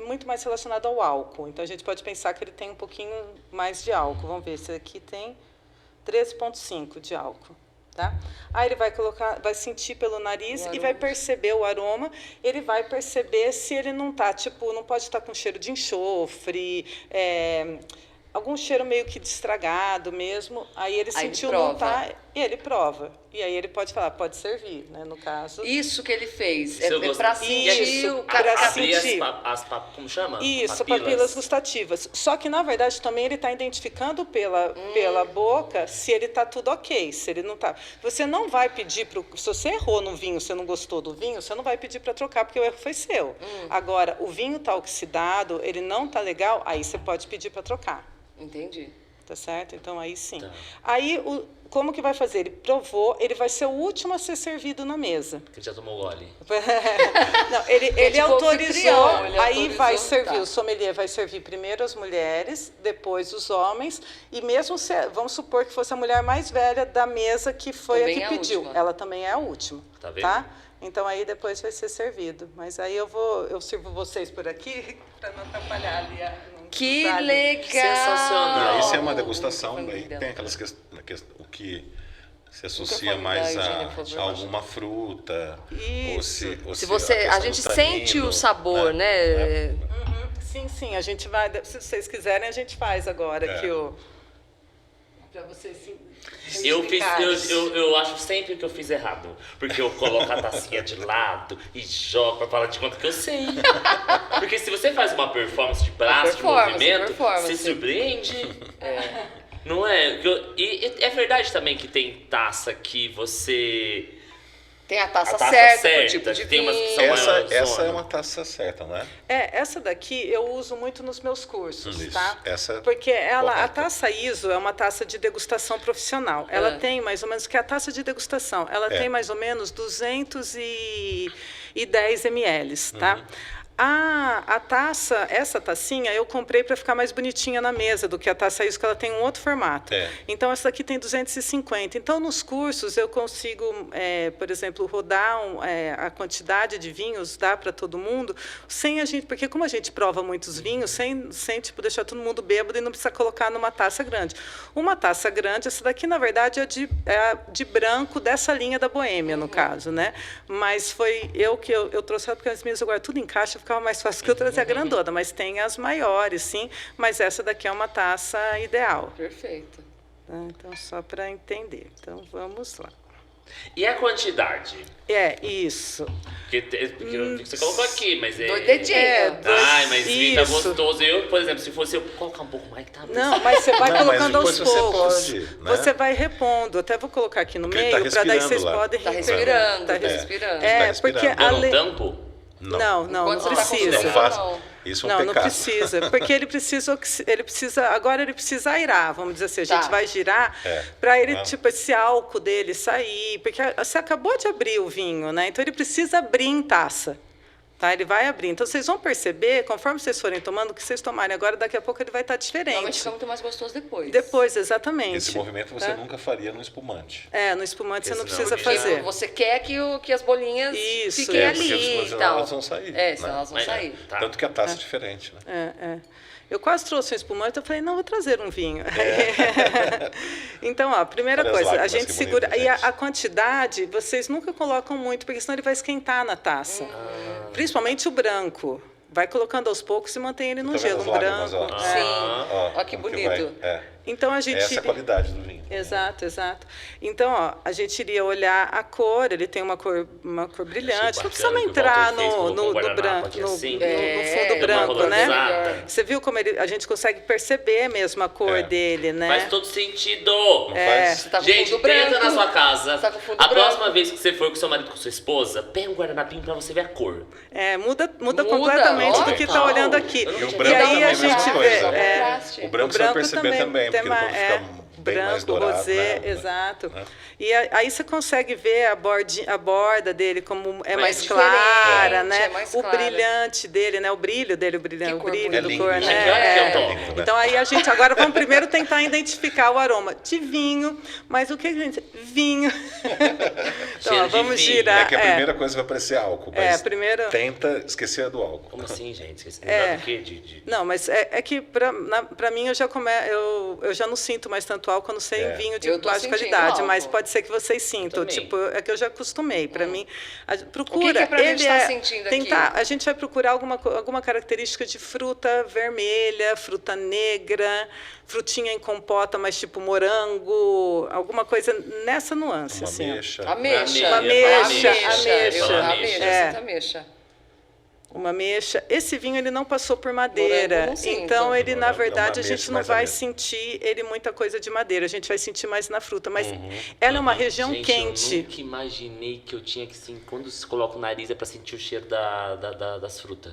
muito mais relacionado ao álcool. Então, a gente pode pensar que ele tem um pouquinho mais de álcool. Vamos ver, esse aqui tem 13,5 de álcool. Tá? Aí ele vai sentir pelo nariz e vai perceber o aroma. Ele vai perceber se ele não está, não pode estar com cheiro de enxofre, algum cheiro meio que de estragado mesmo. Aí ele sentiu não tá, e ele prova. E aí ele pode falar, pode servir, né? No caso. Isso que ele fez. Se eu É gostar- pra sentir Isso, o pra Abrir sentir. como chama? Isso, papilas gustativas. Só que, na verdade, também ele está identificando pela boca se ele está tudo ok, se ele não está. Você não vai pedir, se você errou no vinho, você não gostou do vinho, você não vai pedir para trocar, porque o erro foi seu. Agora, o vinho está oxidado, ele não está legal, aí você pode pedir para trocar. Entendi. Tá certo? Então, aí sim. Tá. Aí, como que vai fazer? Ele provou, ele vai ser o último a ser servido na mesa. Porque já tomou gole. Não, ele tipo autorizou, anfitrião, ele aí autorizou, vai servir, tá. o sommelier vai servir primeiro as mulheres, depois os homens, e mesmo se, vamos supor que fosse a mulher mais velha da mesa que foi Também a é que a pediu, última. ela também é a última, Tá vendo? tá? Então aí depois vai ser servido, mas aí eu sirvo vocês por aqui para não atrapalhar ali, não Que sabe? legal! Sensacional. Isso é uma Não, degustação, nunca foi daí dela. tem aquelas o que se associa Microfone mais da a Eugênia, por favor. alguma fruta. Isso. Se você, a questão gente do sente tanino, o sabor, né? Sim, sim, a gente vai, se vocês quiserem, a gente faz agora É. aqui o... Para vocês se Eu, fiz, identificarem. eu acho sempre que eu fiz errado. Porque eu coloco a tacinha de lado e jogo pra falar de conta que eu sei. Porque se você faz uma performance de braço, de Performance, movimento, performance. se surpreende. Não é? E é verdade também que tem taça que você... Tem a taça, A taça certa, certa, pro tipo de que tem umas que vinho. são Essa maior é uma taça certa, não é? Essa daqui eu uso muito nos meus cursos, Isso, tá? essa Porque a correta. taça ISO é uma taça de degustação profissional. Ela tem mais ou menos, que é a taça de degustação, ela tem mais ou menos 210 ml, tá? A taça, essa tacinha, eu comprei para ficar mais bonitinha na mesa do que a taça ISO, que ela tem um outro formato. É. Então, essa daqui tem 250. Então, nos cursos, eu consigo, por exemplo, rodar a quantidade de vinhos, dá para todo mundo, sem a gente... Porque como a gente prova muitos vinhos, sem tipo, deixar todo mundo bêbado e não precisa colocar numa taça grande. Uma taça grande, essa daqui, na verdade, é a de branco dessa linha da Boêmia, no caso, né? Mas foi eu trouxe ela, porque as minhas agora tudo encaixa, ficava mais fácil que eu trazer a grandona, mas tem as maiores, sim, mas essa daqui é uma taça ideal. Perfeito. Tá? Então, só para entender. Então, vamos lá. E a quantidade? Isso. Porque você colocou aqui, mas é... Dois dedinhos. Ai, mas fica Isso. gostoso. Eu, por exemplo, se fosse eu colocar um pouco mais, tá? Não, mas você vai Não, mas colocando aos depois você poucos. pode, né? Você vai repondo. Até vou colocar aqui no Porque ele tá meio, para daí vocês respirando lá. podem Tá repetir. respirando, Tá tá res- respirando. Tá porque respirando. Eu não além... tampo? Não Enquanto você tá precisa. conversando, faça. Isso é um Não pecado. precisa, porque ele precisa, agora ele precisa airar, vamos dizer assim, a gente Tá. vai girar É. para ele, Ah. tipo, esse álcool dele sair, porque você acabou de abrir o vinho, né? Então ele precisa abrir em taça. Tá? Ele vai abrir. Então vocês vão perceber, conforme vocês forem tomando, o que vocês tomarem agora, daqui a pouco ele vai estar Normalmente diferente. fica muito mais gostoso depois. Depois, exatamente. Esse movimento você Tá? nunca faria no espumante. No espumante você não Esse não, precisa porque fazer. Você quer que as bolinhas Isso, fiquem é, porque ali senão e tal. elas vão sair, Senão né? elas vão Mas, sair. tá. Tanto que a taça é diferente, né? Eu quase trouxe um espumante, eu falei, não, vou trazer um vinho. Então, ó, primeira Olha as coisa, a lágrimas, gente que segura. bonito, E a gente. quantidade, vocês nunca colocam muito, porque senão ele vai esquentar na taça. Principalmente o branco. Vai colocando aos poucos e mantém ele no Tá vendo gelo, as um lágrimas, branco. ó? Sim. Ó, que como bonito. vai? Então a gente. Essa é a qualidade do vinho. Exato. Então, ó, a gente iria olhar a cor, ele tem uma cor brilhante. Não Achei precisamos bacana que o entrar Walter fez, colocou no um guardanapo branco, aqui no assim. fundo uma branco, né? colorizada. Você viu como a gente consegue perceber mesmo a cor É. dele, né? Faz todo sentido. Não faz? Você tá com Gente, fundo tenta branco. na sua casa. Você tá com fundo A branco. próxima vez que você for com seu marido, com sua esposa, pega um guardanapinho pra você ver a cor. Muda completamente ó, do que está total. olhando aqui. Eu não E o tinha branco aí também a é a mesma gente coisa. vê. Contraste. O branco você vai perceber também, porque ele pode ficar bem mais branco, dourado. rosé, né? exato. Né? E aí você consegue ver a borda dele como é mais diferente, clara, né? é mais O clara. brilhante dele, né? O brilho dele, o Que brilho cor do bonita. cor, É lindo, né? gente. Olha que eu tô. Lindo, né? Então aí a gente agora vamos primeiro tentar identificar o aroma de vinho, mas o que a gente vinho. Então, Cheiro ó, de vamos vinho. girar. É que a primeira coisa vai parecer álcool, mas primeiro- tenta esquecer do álcool. Como assim, gente? Esqueci É. do quê? De... Não, mas é que para mim eu já não sinto mais tanto álcool, eu não sei É. vinho de Eu tô baixa sentindo qualidade, álcool. mas pode ser que vocês sintam. também. Tipo, é que eu já acostumei. Para mim, procura. O que é pra gente tá sentindo aqui? tentar, a gente vai procurar alguma característica de fruta vermelha, fruta negra, frutinha em compota, mas tipo morango, alguma coisa nessa nuance. Uma assim, ó. ameixa. Ameixa. Ameixa, Ameixa. ameixa. Sinto ameixa. Uma ameixa. Esse vinho ele não passou por madeira, Morango não sinto. então ele na Morango é uma verdade a gente ameixa não mais vai ameixa. sentir ele muita coisa de madeira, a gente vai sentir mais na fruta, mas ela é uma região Gente, quente. eu nunca imaginei que eu tinha que, assim, quando se coloca o nariz é pra sentir o cheiro das frutas.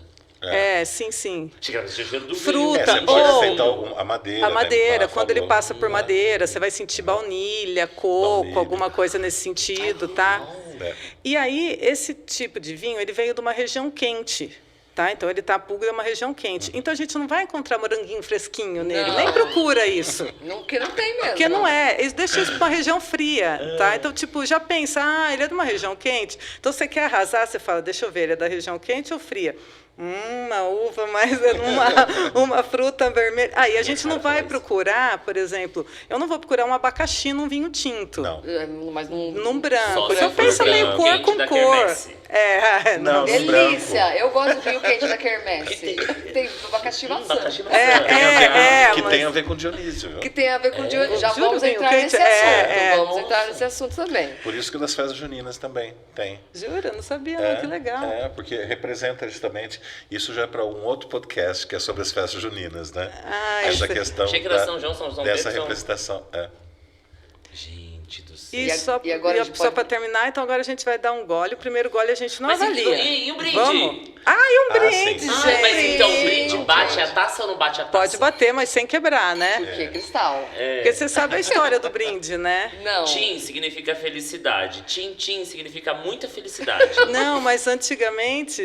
Sim. Chega a sentir o cheiro do Fruta, vinho. Você pode ou- aceitar a madeira. A madeira, né? quando ele Falou. passa por madeira, você vai sentir baunilha, coco, Baunilha. alguma coisa nesse sentido, tá? É. E aí, esse tipo de vinho, ele veio de uma região quente. Tá? Então, ele está pulga é uma região quente. Então, a gente não vai encontrar moranguinho fresquinho nele. Não. Nem procura isso. Porque não tem mesmo. Porque não é. Eles deixam isso para uma região fria. Tá? Então, tipo, já pensa, ele é de uma região quente. Então, você quer arrasar, você fala, deixa eu ver, ele é da região quente ou fria? Uma uva, mas uma fruta vermelha. Aí a gente não vai procurar, por exemplo, eu não vou procurar um abacaxi num vinho tinto. Não. Mas não. Num branco. Só se Eu for penso meio vinho cor quente com da cor. quermesse. Não, no Delícia! Eu gosto do vinho quente da Que quermesse. Tem abacaxi maçã. Abacaxi maçã. que mas- tem a ver com Dionísio, viu? Que tem a ver com Dionísio. Já Juro, vamos vinho entrar quente, nesse assunto. Vamos nossa. entrar nesse assunto também. Por isso que nas festas juninas também tem. Jura? Não sabia, não. Que legal. Porque representa justamente, isso já é para um outro podcast, que é sobre as festas juninas, né? Essa isso. questão Achei que era São João, São dessa Pedro, São- representação. Gente do céu. E E só, agora a gente só pode- para terminar, então agora a gente vai dar um gole. O primeiro gole a gente não Mas avalia. e o brinde? Vamos? E um brinde, sim. gente. Mas então, o brinde Não bate pode. a taça ou não bate a taça? Pode bater, mas sem quebrar, né? Por quê? Cristal. Porque você sabe a história do brinde, né? Não. Tim significa felicidade. Tim significa muita felicidade. Não, mas antigamente,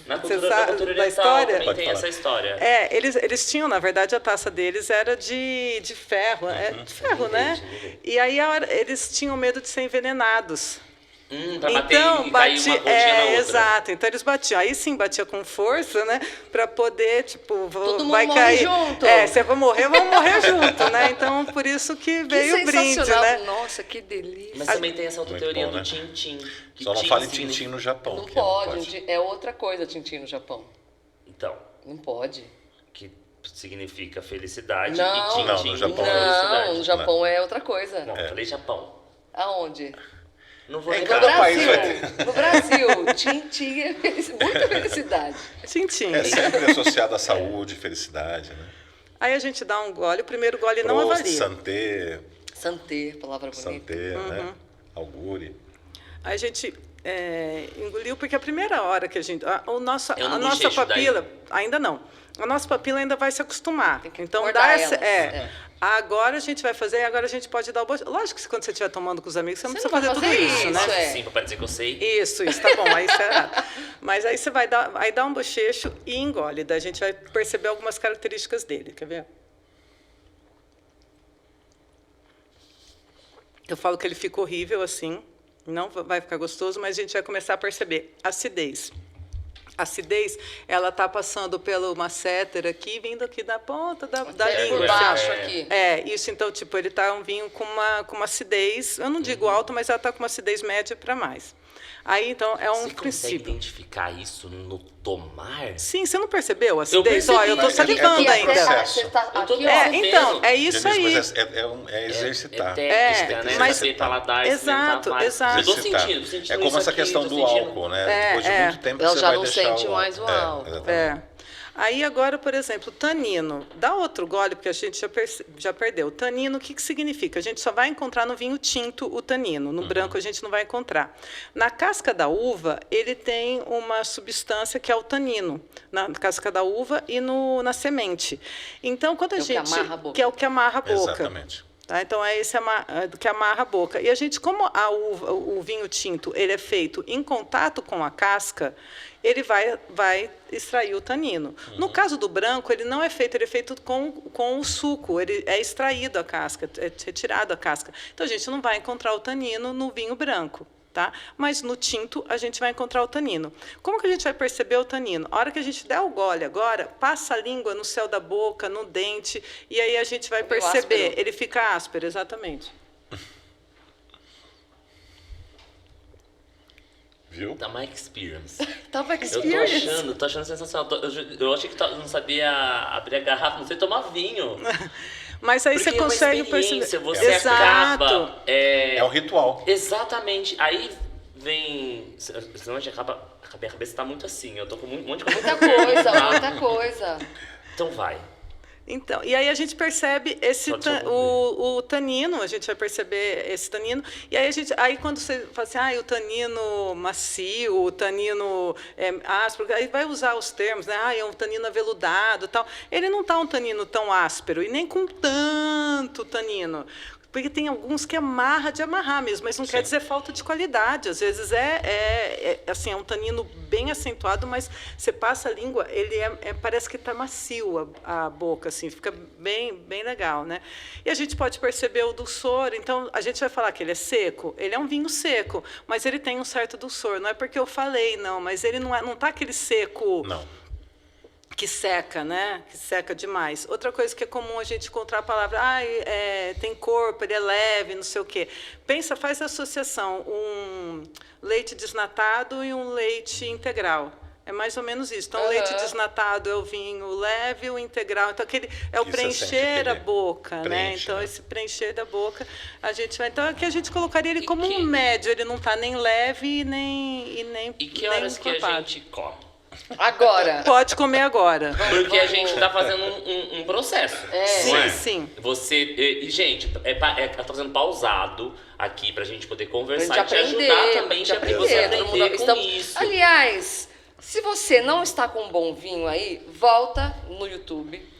Na você cultura, na sabe cultura da oriental história? também Pode tem falar. essa história. Eles tinham, na verdade, a taça deles era de ferro, de ferro, né? E aí eles tinham medo de ser envenenados. Pra bater Então, e cair uma gotinha na outra. exato. Então eles batiam. Aí sim batia com força, né? Para poder, tipo, Todo mundo vai morre cair. junto. Se eu vou morrer, vamos morrer junto, né? Então, por isso que Que veio o brinde, sensacional. né? Nossa, que delícia. Mas também tem essa outra Muito teoria bom, do né? Tintim. que Só não Tim fale significa- Tintim no Japão. Não que pode. É outra coisa, Tintim no Japão. Então, Não pode. que significa felicidade Não. e Tintim Não, no Japão é é Não, felicidade. no Japão é outra coisa. Não, falei Japão. Aonde? Não vou Em No cada lembrar. país Brasil. vai ter. No Brasil, Tintim é muita felicidade. Tintim. É sempre associado à saúde, felicidade, né? Aí a gente dá um gole. O primeiro gole não Prost, avalia. santé, Santé, palavra bonita. santé, né? Augure. Aí a gente engoliu, porque a primeira hora que a gente... A É um nossa bochecho papila... Ainda não. A nossa papila ainda vai se acostumar. Tem que Então, acordar dá essa... elas. Agora a gente vai fazer, agora a gente pode dar o bochecho. Lógico que quando você estiver tomando com os amigos, você não Você precisa não fazer vai tudo fazer isso, isso, né? Sim, pra dizer que eu sei. Isso, tá bom. Aí você, mas aí você vai dar, aí dá um bochecho e engole. Daí a gente vai perceber algumas características dele. Quer ver? Eu falo que ele fica horrível assim, não vai ficar gostoso, mas a gente vai começar a perceber acidez. A acidez, ela está passando pelo masseter aqui, vindo aqui da ponta da Até língua. por assim, ó. baixo aqui. Isso, então, tipo, ele está um vinho com uma acidez, eu não digo alta, mas ela está com uma acidez média para mais. Aí, então, é um Você consegue princípio. identificar isso no tomar? Sim, você não percebeu a Eu acidez? percebi, Ó, eu estou mas salivando é Aqui um ainda. processo. você tá Eu tô aqui, percebendo. Então, é isso aí. Mas é exercitar. É técnica, né? mas- Saber paladar, Exato, experimentar vários. exato. Eu tô Exercitar. sentindo, sentindo É como isso essa aqui, questão tô do sentindo. álcool, né? Depois de muito tempo Ela você já vai não deixar sente mais o álcool. exatamente. Aí agora, por exemplo, tanino. Dá outro gole, porque a gente já perdeu. O tanino, o que significa? A gente só vai encontrar no vinho tinto o tanino. No branco a gente não vai encontrar. Na casca da uva, ele tem uma substância que é o tanino. Na casca da uva e na semente. Então, quando a É o que gente... amarra a boca. Que é o que amarra a boca. Exatamente. Tá? Então, é esse que amarra a boca. E a gente, como o vinho tinto ele é feito em contato com a casca, ele vai extrair o tanino. No caso do branco, ele não é feito, ele é feito com o suco, ele é extraído a casca, é retirado a casca. Então, a gente não vai encontrar o tanino no vinho branco. Tá? Mas no tinto a gente vai encontrar o tanino. Como que a gente vai perceber o tanino? A hora que a gente der o gole agora, passa a língua no céu da boca, no dente, e aí a gente vai Meio perceber. áspero. Ele fica áspero, exatamente. Viu? Da My Experience. Tava Eu experience. tô achando sensacional. Eu achei que não sabia abrir a garrafa, não sei tomar vinho. Mas aí Porque você é uma consegue experiência, perceber. você Exato. acaba... É um ritual. Exatamente. Aí vem... Senão a minha cabeça tá muito assim. Eu tô com um monte de coisa. Muita coisa, muita coisa. Então vai. Então, e aí a gente percebe Pode ser um o tanino, a gente vai perceber esse tanino, e aí quando você fala assim, o tanino macio, o tanino áspero, aí vai usar os termos, né? É um tanino aveludado e tal. Ele não está um tanino tão áspero, e nem com tanto tanino. Porque tem alguns que amarra de amarrar mesmo, mas não quer dizer falta de qualidade. Às vezes assim, é um tanino bem acentuado, mas você passa a língua, ele parece que está macio a boca, assim, fica bem legal, né? E a gente pode perceber o dulçor. Então, a gente vai falar que ele é seco. Ele é um vinho seco, mas ele tem um certo dulçor. Não é porque eu falei, não, mas ele não está aquele seco... Não. Que seca, né? Que seca demais. Outra coisa que é comum a gente encontrar a palavra, tem corpo, ele é leve, não sei o quê. Pensa, faz a associação, um leite desnatado e um leite integral. É mais ou menos isso. Então, o leite desnatado é o vinho leve, o integral. Então, o preencher a boca, né? Então, esse preencher da boca, a gente vai... Então, aqui a gente colocaria ele como um médio. Ele não está nem leve e nem E que horas que a gente come? Agora. Pode comer agora. Porque a gente está fazendo um processo. Sim. Você. Gente, tá fazendo pausado aqui pra gente poder conversar Pra e te ajudar também, te pra você aprender com isso. Aliás, se você não está com um bom vinho aí, volta no YouTube.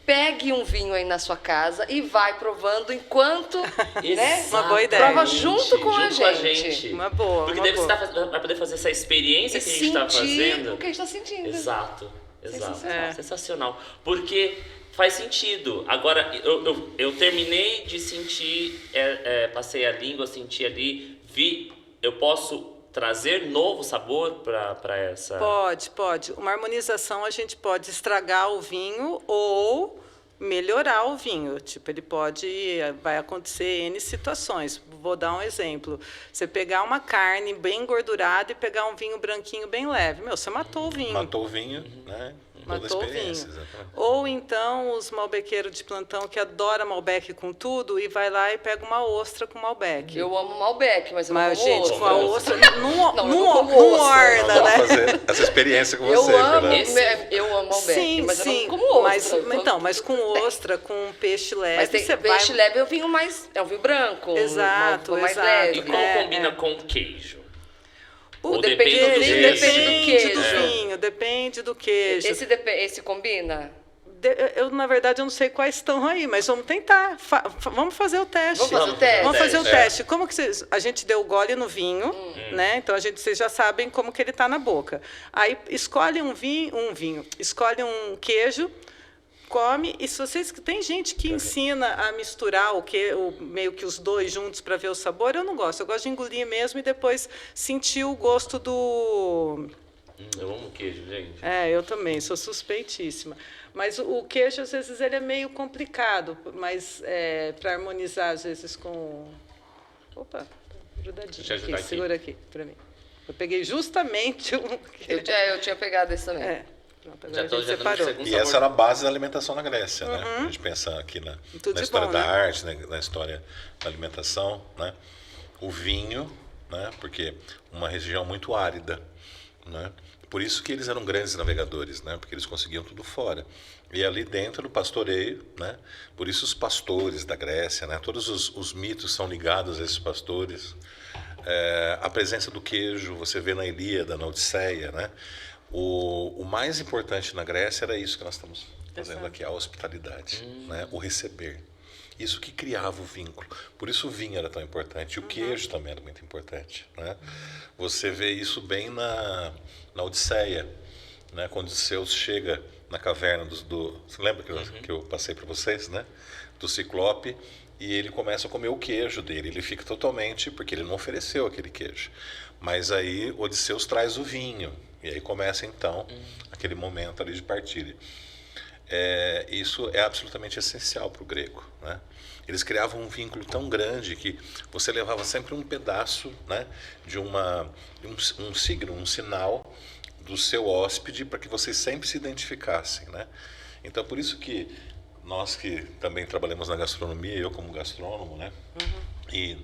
Pegue um vinho aí na sua casa e vai provando enquanto, né? Uma boa ideia. Prova junto com a gente. Uma boa. Porque daí você vai poder fazer essa experiência que a gente está fazendo. O que a gente está sentindo. Exato. Sensacional. Porque faz sentido. Agora, eu terminei de sentir, passei a língua, senti ali, vi, eu posso trazer novo sabor para essa... Pode. Uma harmonização, a gente pode estragar o vinho ou melhorar o vinho. Tipo, vai acontecer N situações. Vou dar um exemplo. Você pegar uma carne bem engordurada e pegar um vinho branquinho bem leve. Você matou o vinho. Matou o vinho, né? Matou o vinho. Ou então os malbequeiros de plantão que adora Malbec com tudo e vai lá e pega uma ostra com Malbec. Eu amo Malbec, mas eu não como gente, ostra. com a ostra não orna, né? Fazer essa experiência com você, eu amo Malbec, mas eu não como ostra. Mas com ostra, com peixe leve, mas peixe leve é um vinho vinho branco. Exato. Mais leve. E como combina com queijo? Depende do queijo. Depende do queijo. Esse combina? Na verdade, eu não sei quais estão aí, mas vamos tentar. Vamos fazer o teste. Vamos fazer o teste. Como que a gente deu o gole no vinho, né? Então vocês já sabem como que ele está na boca. Aí escolhe um vinho, escolhe um queijo, come, e se vocês... Tem gente que ensina a misturar meio que os dois juntos para ver o sabor. Eu não gosto. Eu gosto de engolir mesmo e depois sentir o gosto do... Eu amo queijo, gente. Eu também, sou suspeitíssima. Mas o queijo, às vezes, ele é meio complicado, mas para harmonizar, às vezes, com... Opa, grudadinho aqui. Segura aqui para mim. Eu peguei justamente um... Eu tinha pegado esse também. Pronto, agora a gente separou. E essa era a base da alimentação na Grécia, né? A gente pensa aqui na história da arte, na história da alimentação, né? O vinho, né? Porque uma região muito árida, né? Por isso que eles eram grandes navegadores, né? Porque eles conseguiam tudo fora. E ali dentro do pastoreio, né? Por isso os pastores da Grécia, né? Todos os mitos são ligados a esses pastores. A presença do queijo, você vê na Ilíada, na Odisseia, né? O mais importante na Grécia era isso que nós estamos fazendo aqui, a hospitalidade, né? O receber. Isso que criava o vínculo. Por isso o vinho era tão importante. E o queijo também era muito importante, né? Você vê isso bem na Odisseia, né? Quando Zeus chega na caverna você lembra que eu passei para vocês, né? Do Ciclope, e ele começa a comer o queijo dele. Ele fica totalmente... Porque ele não ofereceu aquele queijo. Mas aí Odisseus traz o vinho. E aí começa, então, aquele momento ali de partilha. Isso é absolutamente essencial para o grego, né? Eles criavam um vínculo tão grande que você levava sempre um pedaço, né, de um signo, um sinal do seu hóspede para que vocês sempre se identificassem, né? Então, por isso que nós que também trabalhamos na gastronomia, eu como gastrônomo, né, e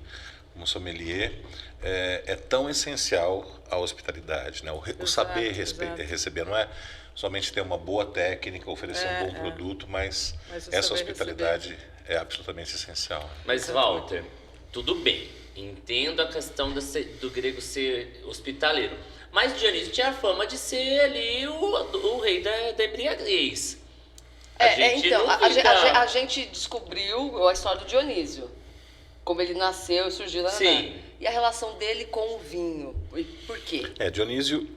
como sommelier, é tão essencial a hospitalidade, né? O saber receber, não é somente ter uma boa técnica, oferecer um bom produto, mas essa hospitalidade é absolutamente essencial. Mas, Walter, tudo bem, entendo a questão do grego ser hospitaleiro, mas Dionísio tinha a fama de ser ali o rei da embriaguez. A gente descobriu a história do Dionísio. Como ele nasceu e surgiu lá. Sim. E a relação dele com o vinho? E por quê? Dionísio,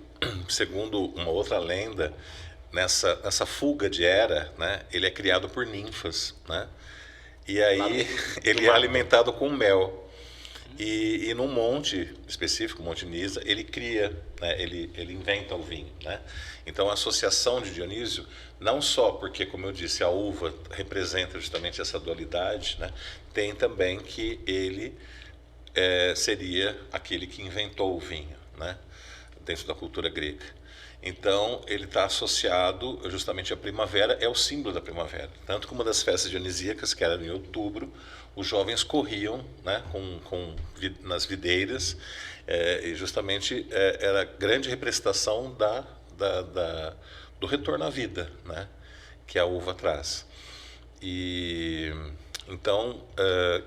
segundo uma outra lenda, nessa fuga de Hera, né, ele é criado por ninfas, né? E aí ele é alimentado com mel. E num monte específico, Monte Nisa, ele cria, né, ele inventa o vinho, né? Então a associação de Dionísio, não só porque, como eu disse, a uva representa justamente essa dualidade, né? Tem também que ele seria aquele que inventou o vinho, né? Dentro da cultura grega. Então, ele está associado justamente à primavera, é o símbolo da primavera. Tanto que uma das festas dionisíacas, que era em outubro, os jovens corriam, né, nas videiras, e justamente era a grande representação do retorno à vida, né, que a uva traz. E então,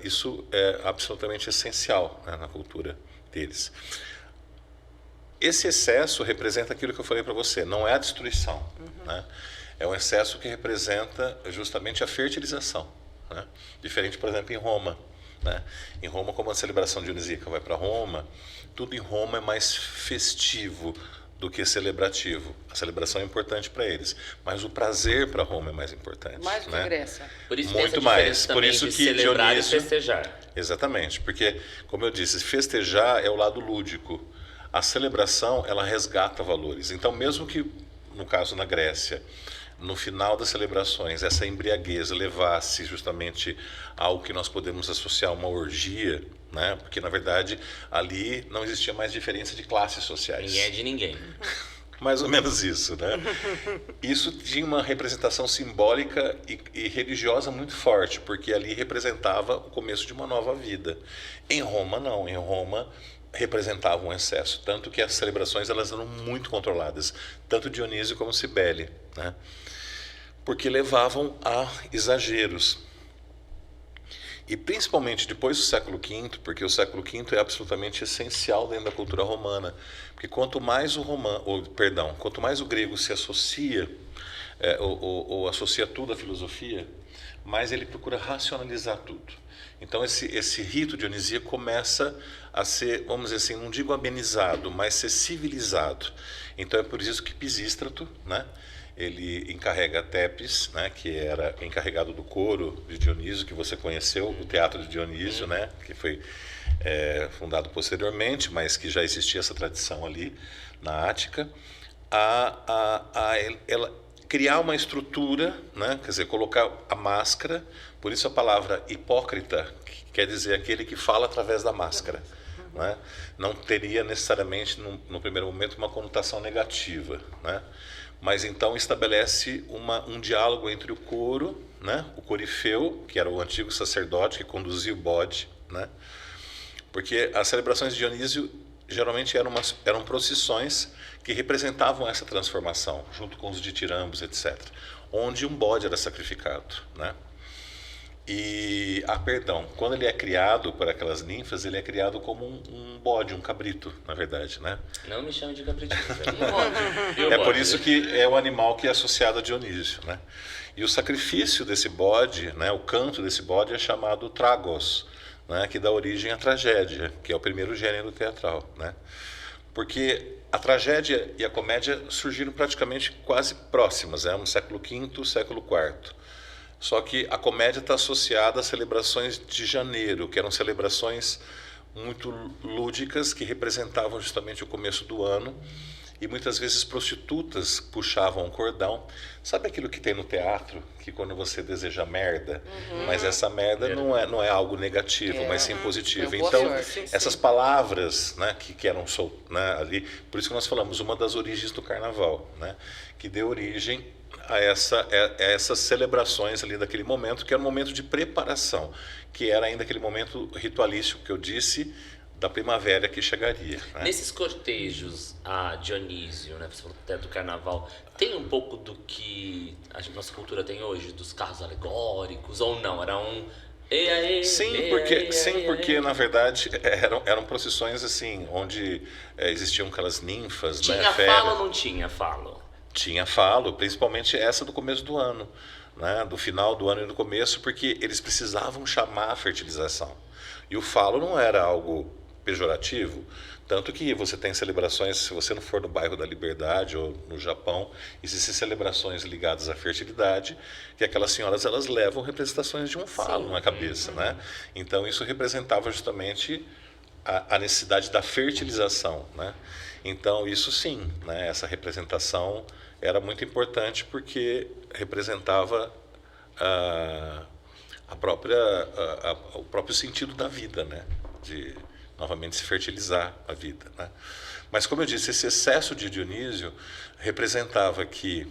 isso é absolutamente essencial, né, na cultura deles. Esse excesso representa aquilo que eu falei para você, não é a destruição, né? É um excesso que representa justamente a fertilização, né? Diferente, por exemplo, em Roma, né? Em Roma, como a celebração dionisíaca vai para Roma, tudo em Roma é mais festivo do que celebrativo. A celebração é importante para eles, mas o prazer para Roma é mais importante. Mais do que né? Grécia. Por isso Muito tem essa mais. diferença Por também isso de que celebrar Dionísio... e festejar. Exatamente, porque, como eu disse, festejar é o lado lúdico. A celebração, ela resgata valores. Então, mesmo que, no caso na Grécia, no final das celebrações, essa embriaguez levasse justamente ao que nós podemos associar a uma orgia, né? Porque, na verdade, ali não existia mais diferença de classes sociais. Ninguém é de ninguém. Mais ou menos isso, né? Isso tinha uma representação simbólica e religiosa muito forte, porque ali representava o começo de uma nova vida. Em Roma, não. Em Roma, representava um excesso, tanto que as celebrações elas eram muito controladas, tanto Dionísio como Cibele, né? Porque levavam a exageros. E principalmente depois do século V, porque o século V é absolutamente essencial dentro da cultura romana, porque quanto mais quanto mais o grego se associa ou associa tudo à filosofia, mais ele procura racionalizar tudo. Então esse rito dionisíaco começa a ser, vamos dizer assim, não digo amenizado, mas ser civilizado. Então é por isso que Pisístrato, né, ele encarrega Tepes, né, que era encarregado do coro de Dionísio, que você conheceu, o Teatro de Dionísio, né, que foi fundado posteriormente, mas que já existia essa tradição ali na Ática, ela criar uma estrutura, né, quer dizer, colocar a máscara, por isso a palavra hipócrita, que quer dizer aquele que fala através da máscara. Né? Não teria necessariamente, no primeiro momento, uma conotação negativa, né? Mas então estabelece um diálogo entre o coro, né? O corifeu, que era o antigo sacerdote que conduzia o bode, né? Porque as celebrações de Dionísio geralmente eram procissões que representavam essa transformação, junto com os ditirambos, etc., onde um bode era sacrificado, né? E, quando ele é criado por aquelas ninfas, ele é criado como um bode, um cabrito, na verdade, né? Não me chame de cabritinho. Por isso que é o animal que é associado a Dionísio, né? E o sacrifício desse bode, né, o canto desse bode é chamado tragos, né, que dá origem à tragédia, que é o primeiro gênero teatral, né? Porque a tragédia e a comédia surgiram praticamente quase próximas, no século V, século IV. Só que a comédia está associada às celebrações de janeiro, que eram celebrações muito lúdicas, que representavam justamente o começo do ano, e muitas vezes prostitutas puxavam um cordão. Sabe aquilo que tem no teatro, que quando você deseja merda, mas essa merda não é algo negativo, mas sim positivo. Então, essas palavras, né, que eram né, ali, por isso que nós falamos, uma das origens do carnaval, né, que deu origem a essas celebrações ali daquele momento, que era um momento de preparação, que era ainda aquele momento ritualístico que eu disse, da primavera que chegaria. Né? Nesses cortejos a Dionísio, né, você falou até do carnaval, tem um pouco do que a nossa cultura tem hoje, dos carros alegóricos, ou não? Era um... Sim, porque na verdade eram procissões assim, onde existiam aquelas ninfas. Tinha né, falo ou não tinha falo? Tinha falo, principalmente essa do começo do ano, né? Do final do ano e do começo, porque eles precisavam chamar a fertilização. E o falo não era algo pejorativo, tanto que você tem celebrações, se você não for no bairro da Liberdade ou no Japão, existem celebrações ligadas à fertilidade, que aquelas senhoras elas levam representações de um falo na cabeça, né? Então isso representava justamente a necessidade da fertilização, né? Então isso sim, né? Essa representação era muito importante porque representava o próprio sentido da vida, né? De novamente se fertilizar a vida, né? Mas como eu disse, esse excesso de Dionísio representava que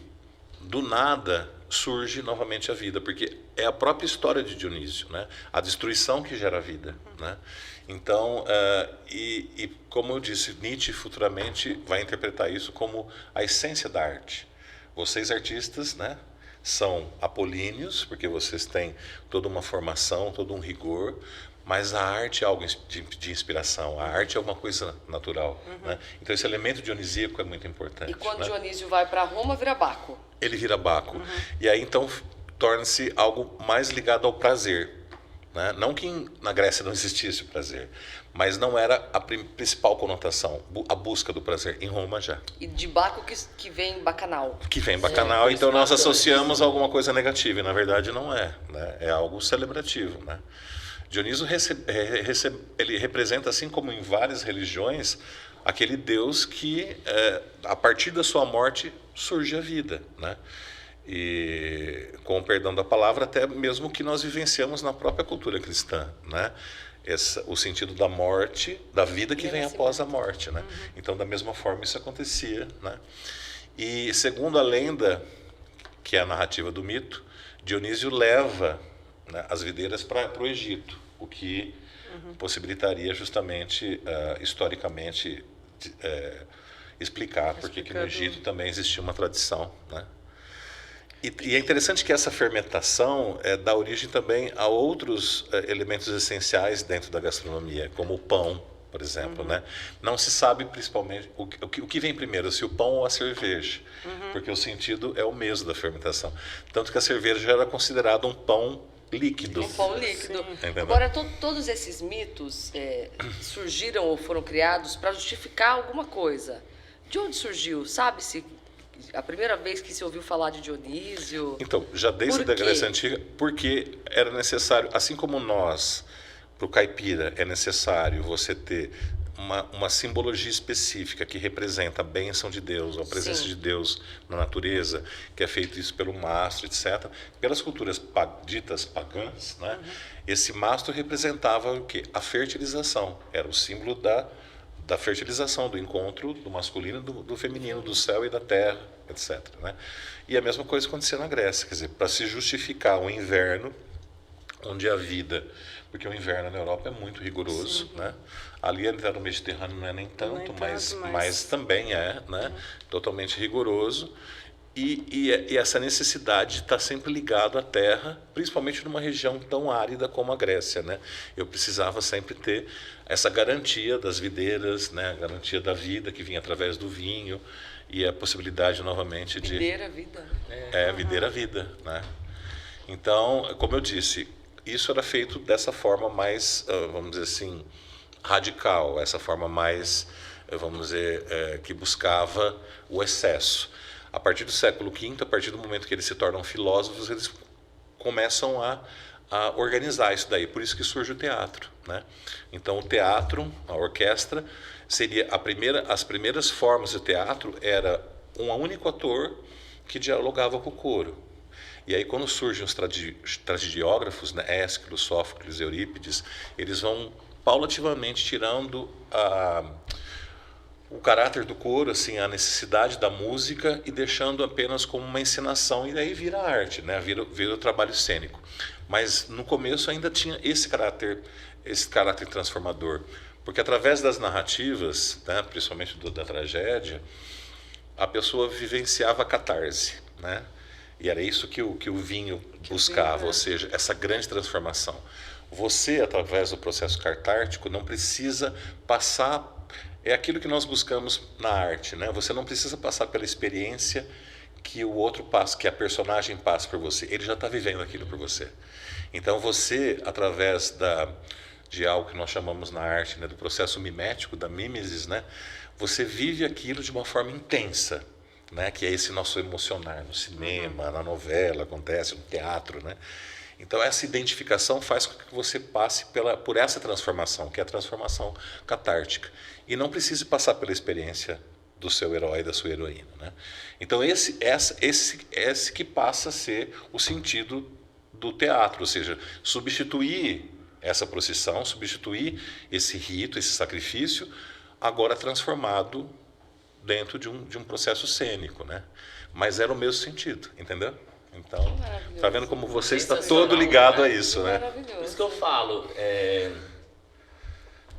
do nada surge novamente a vida, porque é a própria história de Dionísio, né? A destruição que gera a vida, né? Então, como eu disse, Nietzsche futuramente vai interpretar isso como a essência da arte. Vocês artistas, né, são apolíneos, porque vocês têm toda uma formação, todo um rigor, mas a arte é algo de inspiração, a arte é uma coisa natural, né? Então esse elemento dionisíaco é muito importante. E quando né? Dionísio vai para Roma, vira Baco. Ele vira Baco. E aí então torna-se algo mais ligado ao prazer, né? Não que na Grécia não existisse o prazer, mas não era a principal conotação, a busca do prazer. Em Roma já. E de Baco que vem Bacanal. Que vem bacanal, por então isso nós marcante. associamos a alguma coisa negativa, e na verdade não é, né? É algo celebrativo, né? Dioniso ele representa, assim como em várias religiões, aquele Deus que, a partir da sua morte, surge a vida, né? E, com o perdão da palavra, até mesmo que nós vivenciamos na própria cultura cristã, né? O sentido da morte, da vida que vem após a morte, né? Então, da mesma forma, isso acontecia, né? E, segundo a lenda, que é a narrativa do mito, Dionísio leva, né, as videiras para o Egito, o que possibilitaria justamente, historicamente, explicar porque que no Egito também existia uma tradição, né? E é interessante que essa fermentação dá origem também a outros elementos essenciais dentro da gastronomia, como o pão, por exemplo, né? Não se sabe principalmente o que vem primeiro, se o pão ou a cerveja, porque o sentido é o mesmo da fermentação. Tanto que a cerveja era considerada um pão líquido. Um pão líquido. Entendeu? Agora, todos esses mitos surgiram ou foram criados para justificar alguma coisa. De onde surgiu? Sabe-se a primeira vez que se ouviu falar de Dionísio? Então, já desde a Grécia Antiga, porque era necessário, assim como nós, para o caipira, é necessário você ter uma simbologia específica que representa a bênção de Deus, a presença de Deus na natureza, que é feito isso pelo mastro, etc. Pelas culturas ditas pagãs, né? Esse mastro representava o quê? A fertilização, era o símbolo da fertilização, do encontro do masculino e do feminino, do céu e da terra, etc. Né? E a mesma coisa acontecia na Grécia, quer dizer, para se justificar o inverno, onde a vida, porque o inverno na Europa é muito rigoroso, né? Ali no Mediterrâneo não é nem tanto, mas também é, né? Totalmente rigoroso. E essa necessidade de estar sempre ligado à terra, principalmente numa região tão árida como a Grécia, né? Eu precisava sempre ter essa garantia das videiras, né? A garantia da vida que vinha através do vinho e a possibilidade novamente de... Videira, vida. videira, vida, né? Então, como eu disse, isso era feito dessa forma mais, vamos dizer assim, radical, essa forma mais, vamos dizer, que buscava o excesso. A partir do século V, a partir do momento que eles se tornam filósofos, eles começam a organizar isso daí. Por isso que surge o teatro, né? Então, o teatro, a orquestra, seria as primeiras formas do teatro era um único ator que dialogava com o coro. E aí, quando surgem os tragediógrafos, né, Ésquilo, Sófocles, Eurípides, eles vão paulativamente tirando o caráter do coro, assim, a necessidade da música e deixando apenas como uma encenação, e daí vira arte, né? Vira o trabalho cênico. Mas no começo ainda tinha esse caráter transformador, porque através das narrativas, né, principalmente da tragédia, a pessoa vivenciava a catarse, né? E era isso que o vinho buscava, ou seja, essa grande transformação. Você, através do processo catártico, não precisa passar... É aquilo que nós buscamos na arte, né? Você não precisa passar pela experiência que o outro passa, que a personagem passa por você. Ele já está vivendo aquilo por você. Então você, através de algo que nós chamamos na arte, né, do processo mimético, da mimesis, né, você vive aquilo de uma forma intensa, né, que é esse nosso emocionar no cinema, na novela, acontece no teatro, né? Então essa identificação faz com que você passe por essa transformação, que é a transformação catártica, e não precise passar pela experiência do seu herói, da sua heroína, né? Então esse que passa a ser o sentido do teatro, ou seja, substituir essa procissão, substituir esse rito, esse sacrifício, agora transformado dentro de um processo cênico, né? Mas era o mesmo sentido, entendeu? Então, tá vendo como você está todo ligado a isso, né? Por isso que eu falo,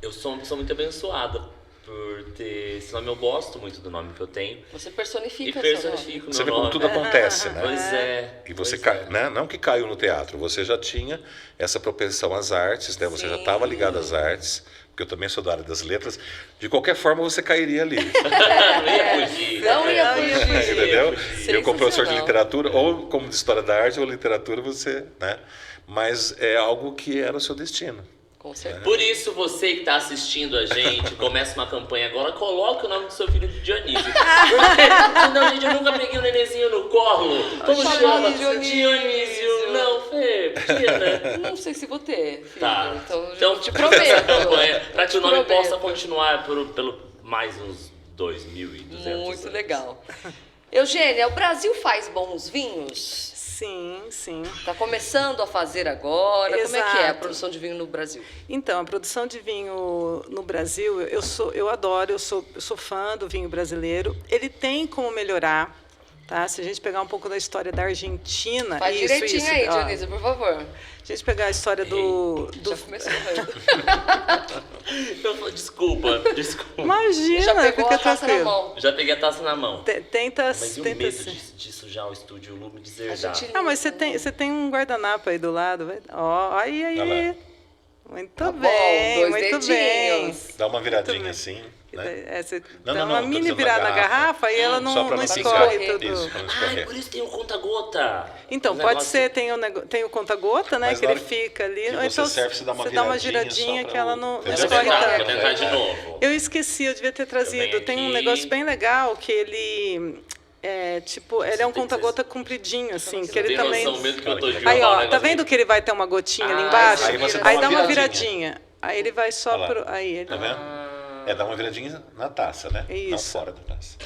eu sou uma pessoa muito abençoada por ter esse nome. Eu gosto muito do nome que eu tenho. Você personifica E personifico meu Você vê como nome. tudo acontece, né? Pois é. E você, pois é. né? Não que caiu no teatro, você já tinha essa propensão às artes, né? Você já Sim. estava ligado às artes, porque eu também sou da área das letras. De qualquer forma, você cairia ali. Não ia fugir. Não ia fugir. Entendeu? Eu, como professor de Sensacional. literatura, ou como de história da arte ou literatura, você, né? Mas é algo que era o seu destino. Com certeza. Por isso, você que está assistindo a gente, começa uma campanha agora, coloque o nome do seu filho de Dionísio. Porque, não, gente, eu nunca peguei um nenenzinho no colo. Como Chamar chama? de Dionísio. Dionísio. Não, Fê, podia, né? Não sei se vou ter, filho. Tá. Então, Então, eu te prometo. essa campanha, para que o nome Prometo. possa continuar pelo mais uns 2.200 anos. Muito legal. Eugênia, o Brasil faz bons vinhos? Sim, sim. Está começando a fazer agora. Como é que é a Exato. produção de vinho no Brasil? Então, a produção de vinho no Brasil, eu adoro, eu sou fã do vinho brasileiro. Ele tem como melhorar, tá? Se a gente pegar um pouco da história da Argentina, Faz direitinho aí, ó, Dionísio, por favor. a gente pegar a história do Já começou. Desculpa. Imagina, Já pegou fica a taça na tranquilo. mão. Já peguei a taça na mão. Tenta, Mas e o tenta medo ser. de sujar o estúdio, o lume A deserdar? gente- Ah, mas você tem um guardanapo aí do lado. Ó, aí. Olha lá. Muito Tá bom, bem, 2 muito bem. dedinhos. Dá uma viradinha bem. assim, né? Você Não, dá não, uma tô mini dizendo virada na na garrafa e ela Só pra não não escorre pingar. tudo. Isso, pra não Ah, escorrer. por isso tem o conta-gota. Então, O pode negócio- ser, tem o conta-gota, né? Mas que na ele hora fica ali. que ou você então serve, você dá uma giradinha viradinha só que pra ela o- não Vou Vou escorre tentar, tanto. vou tentar de novo. Eu esqueci, eu devia ter trazido. venho Tem um aqui. negócio bem legal que ele ele é um tem que conta-gota compridinho, assim, que ele Tem também. noção mesmo que eu tô de Aí, roubar um ó, tá negócio vendo que ele vai ter uma gotinha ali Ah, embaixo? aí você Aí dá dá uma uma viradinha. viradinha. Aí ele vai só Olha lá. pro. Aí ele. Tá vendo? Dá uma viradinha na taça, né? Não Isso. fora da taça.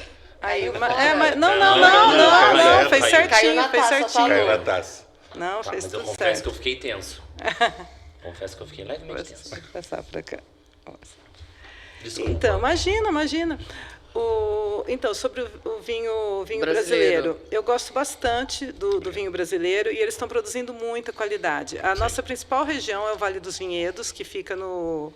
Aí, Caiu mas, fora. mas não, Não, caiu fez certo. certinho, Caiu na fez taça, certinho. Caiu falou. na taça. Não, Tá, fez mas eu tudo confesso certo. que eu fiquei tenso. Confesso que eu fiquei levemente tenso. Vou passar pra cá. Desculpa. Então, imagina. Então, sobre o vinho Brasileiro. brasileiro, eu gosto bastante do vinho brasileiro e eles estão produzindo muita qualidade. A nossa principal região é o Vale dos Vinhedos, que fica no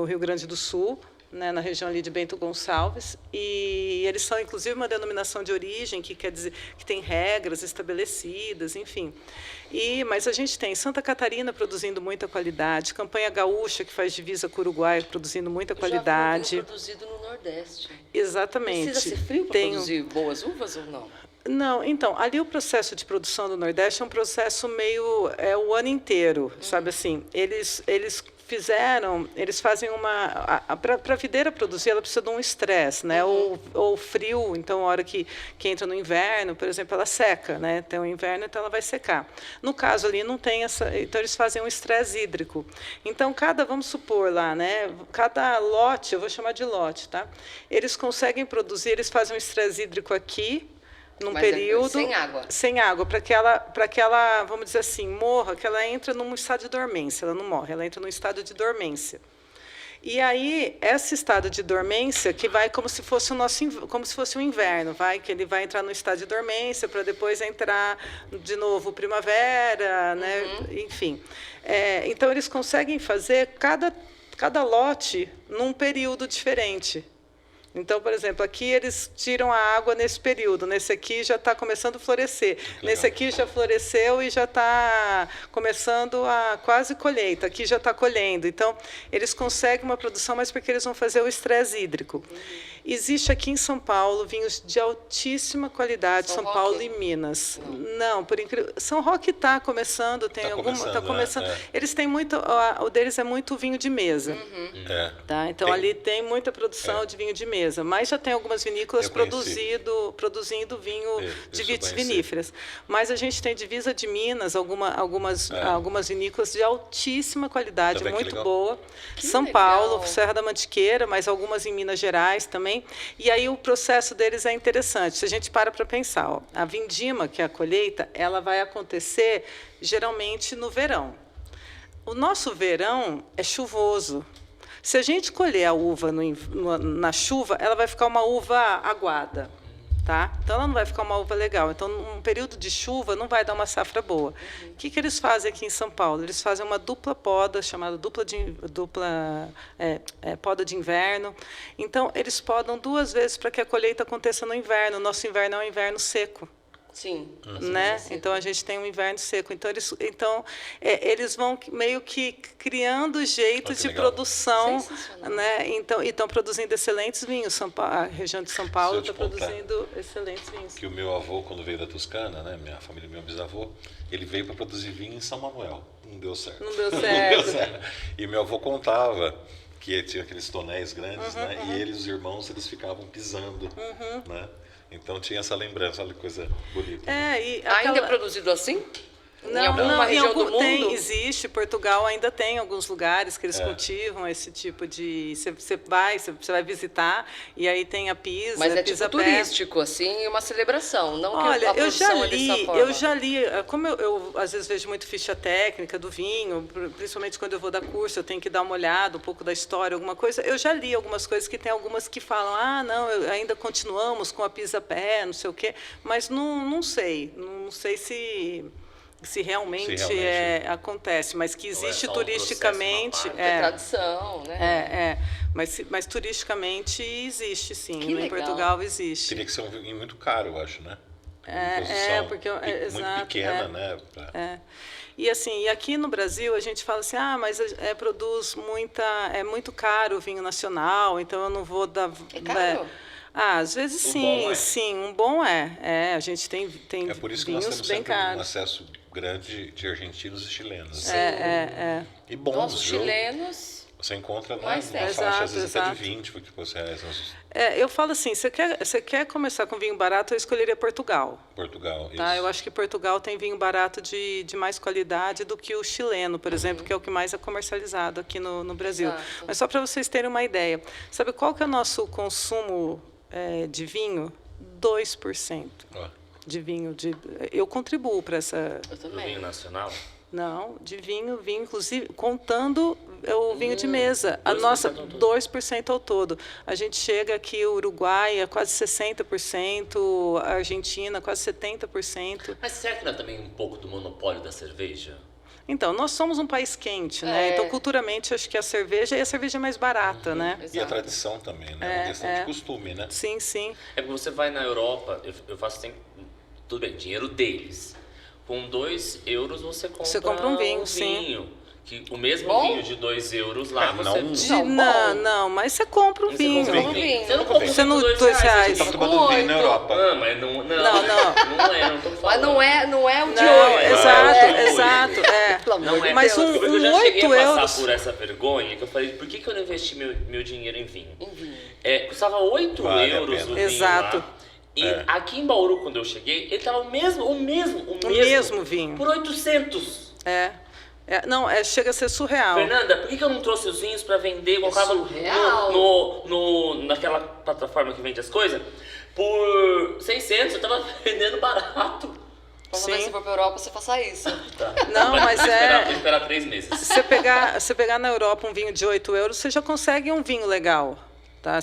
Rio Grande do Sul, né, na região ali de Bento Gonçalves, e eles são, inclusive, uma denominação de origem, que quer dizer que tem regras estabelecidas, enfim. Mas a gente tem Santa Catarina produzindo muita qualidade, Campanha Gaúcha, que faz divisa com o Uruguai, produzindo muita qualidade. Já vi vinho produzido no Nordeste. Exatamente. Precisa ser frio para Tem produzir boas uvas ou não? Não, então, ali o processo de produção do Nordeste é um processo meio o ano inteiro, sabe assim? Eles fazem para a videira produzir, ela precisa de um estresse, né? Ou frio, então a hora que entra no inverno, por exemplo, ela seca, né? Tem o inverno, então ela vai secar. No caso ali não tem então eles fazem um estresse hídrico. Então vamos supor lá, né? Cada lote, eu vou chamar de lote, tá? Eles conseguem produzir, eles fazem um estresse hídrico aqui, num Mas é período sem água. sem água, para que ela, vamos dizer assim, morra, que ela entra num estado de dormência, ela não morre, ela entra num estado de dormência. E aí esse estado de dormência que vai como se fosse o inverno, que ele vai entrar no estado de dormência para depois entrar de novo primavera, né? Enfim. Então eles conseguem fazer cada lote num período diferente. Então, por exemplo, aqui eles tiram a água nesse período, nesse aqui já está começando a florescer, nesse aqui já floresceu e já está começando a quase colheita, aqui já está colhendo. Então, eles conseguem uma produção, mas porque eles vão fazer o estresse hídrico. Existe aqui em São Paulo vinhos de altíssima qualidade, São Paulo e Minas. Não, por incrível. São Roque está começando, tem está começando. Eles têm muito, o deles é muito vinho de mesa. Tá? Então ali tem muita produção de vinho de mesa, mas já tem algumas vinícolas produzindo vinho de vitis viníferas. Mas a gente tem divisa de Minas, algumas vinícolas de altíssima qualidade, muito boa. São Paulo, Serra da Mantiqueira, mas algumas em Minas Gerais também. E aí o processo deles é interessante. Se a gente para pensar, ó, a vindima, que é a colheita, ela vai acontecer geralmente no verão. O nosso verão é chuvoso. Se a gente colher a uva na chuva, ela vai ficar uma uva aguada. Tá? Então, ela não vai ficar uma uva legal. Então, num período de chuva, não vai dar uma safra boa. O que eles fazem aqui em São Paulo? Eles fazem uma dupla poda, chamada poda de inverno. Então, eles podam 2 vezes para que a colheita aconteça no inverno. Nosso inverno é um inverno seco. Sim. Né? Então, a gente tem um inverno seco. Então, eles vão meio que criando jeitos de produção. Né? Então, e estão produzindo excelentes vinhos. A região de São Paulo está produzindo excelentes vinhos. Que o meu avô, quando veio da Toscana, né, minha família, meu bisavô, ele veio para produzir vinho em São Manuel. Não deu certo. Não deu certo. E meu avô contava que tinha aqueles tonéis grandes, né? E eles, os irmãos, eles ficavam pisando, né? Então tinha essa lembrança, olha que coisa bonita. Ainda é produzido assim? Não, em alguma região do mundo? Existe. Portugal ainda tem alguns lugares que eles cultivam esse tipo de... Você vai visitar e aí tem a Pisa. Mas é Pisa tipo turístico, assim, uma celebração. Não Olha, que a produção é dessa forma. eu já li, como eu às vezes vejo muito ficha técnica do vinho, principalmente quando eu vou dar curso, eu tenho que dar uma olhada, um pouco da história, alguma coisa. Eu já li algumas coisas que tem algumas que falam, não, ainda continuamos com a Pisa Pé, não sei o quê, mas não sei se realmente acontece, mas que existe turisticamente. É tradição, né? Mas turisticamente existe, sim. Que legal. Em Portugal existe. Teria que ser um vinho muito caro, eu acho, né? Porque muito pequena, né? E assim, e aqui no Brasil a gente fala assim, mas produz é muito caro o vinho nacional, então eu não vou dar. É caro? Às vezes sim, um bom é. A gente tem É por isso que vinhos nós temos bem sempre caros. um acesso grande de argentinos e chilenos. E bons, nossos chilenos... Você encontra numa mais faixa, às vezes até de 20, R$20. Eu falo assim, você quer começar com vinho barato, eu escolheria Portugal. Portugal, isso. Tá? Eu acho que Portugal tem vinho barato de mais qualidade do que o chileno, por exemplo, que é o que mais é comercializado aqui no Brasil. Exato. Mas só para vocês terem uma ideia, sabe qual que é o nosso consumo de vinho? 2%. De vinho. Eu contribuo para essa... Eu também. Do vinho nacional? Não, de vinho, inclusive, contando o vinho de mesa. A nossa, 2% ao todo. A gente chega aqui, o Uruguai é quase 60%, a Argentina quase 70%. Mas será que não é também um pouco do monopólio da cerveja? Então, nós somos um país quente, né? Então, culturalmente, acho que a cerveja é mais barata, né? E a tradição também, né? É uma questão de costume, né? Sim, sim. É porque você vai na Europa, eu faço assim, tudo bem, dinheiro deles. Com 2 euros você compra um vinho, sim. Que o mesmo vinho de 2 euros lá você... Não, mas você compra um vinho. Você não compra Você não R$2. Você está tomando vinho na Europa. Mas não Mas não é não é o de hoje. Exato. Não é. Mas eu já cheguei a 8 passar euros... por essa vergonha que eu falei, por que eu não investi meu dinheiro em vinho? Custava 8 euros o vinho Exato. lá. E aqui em Bauru, quando eu cheguei, ele tava o mesmo vinho. Por 800. Chega a ser surreal. Fernanda, por que eu não trouxe os vinhos pra vender? Colocava naquela plataforma que vende as coisas? Por 600, eu tava vendendo barato. Quando você for pra Europa, você faça isso. Tá. Não, mas Vou esperar 3 meses. Você pegar na Europa um vinho de 8 euros, você já consegue um vinho legal. Tá?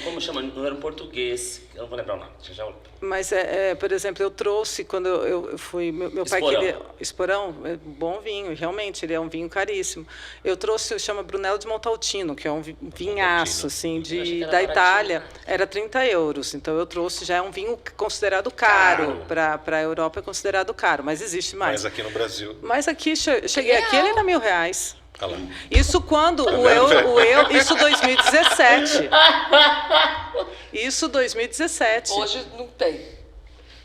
Como chama? Não era um português. Eu não vou lembrar o nome, já olhei. Mas, por exemplo, eu trouxe, quando eu fui... Meu pai Esporão. queria... Esporão, é bom vinho, realmente, ele é um vinho caríssimo. Eu trouxe, chama Brunello de Montalcino, que é um vinhaço, assim, Eu achei que era da baratinho. Itália. Era 30 euros, então eu trouxe, já é um vinho considerado caro. Caro. Para a Europa é considerado caro, mas existe mais. Mas aqui no Brasil, Mas aqui, cheguei aqui, ele era R$1.000. olha lá. Isso quando o euro, isso 2017. Isso 2017. Hoje não tem.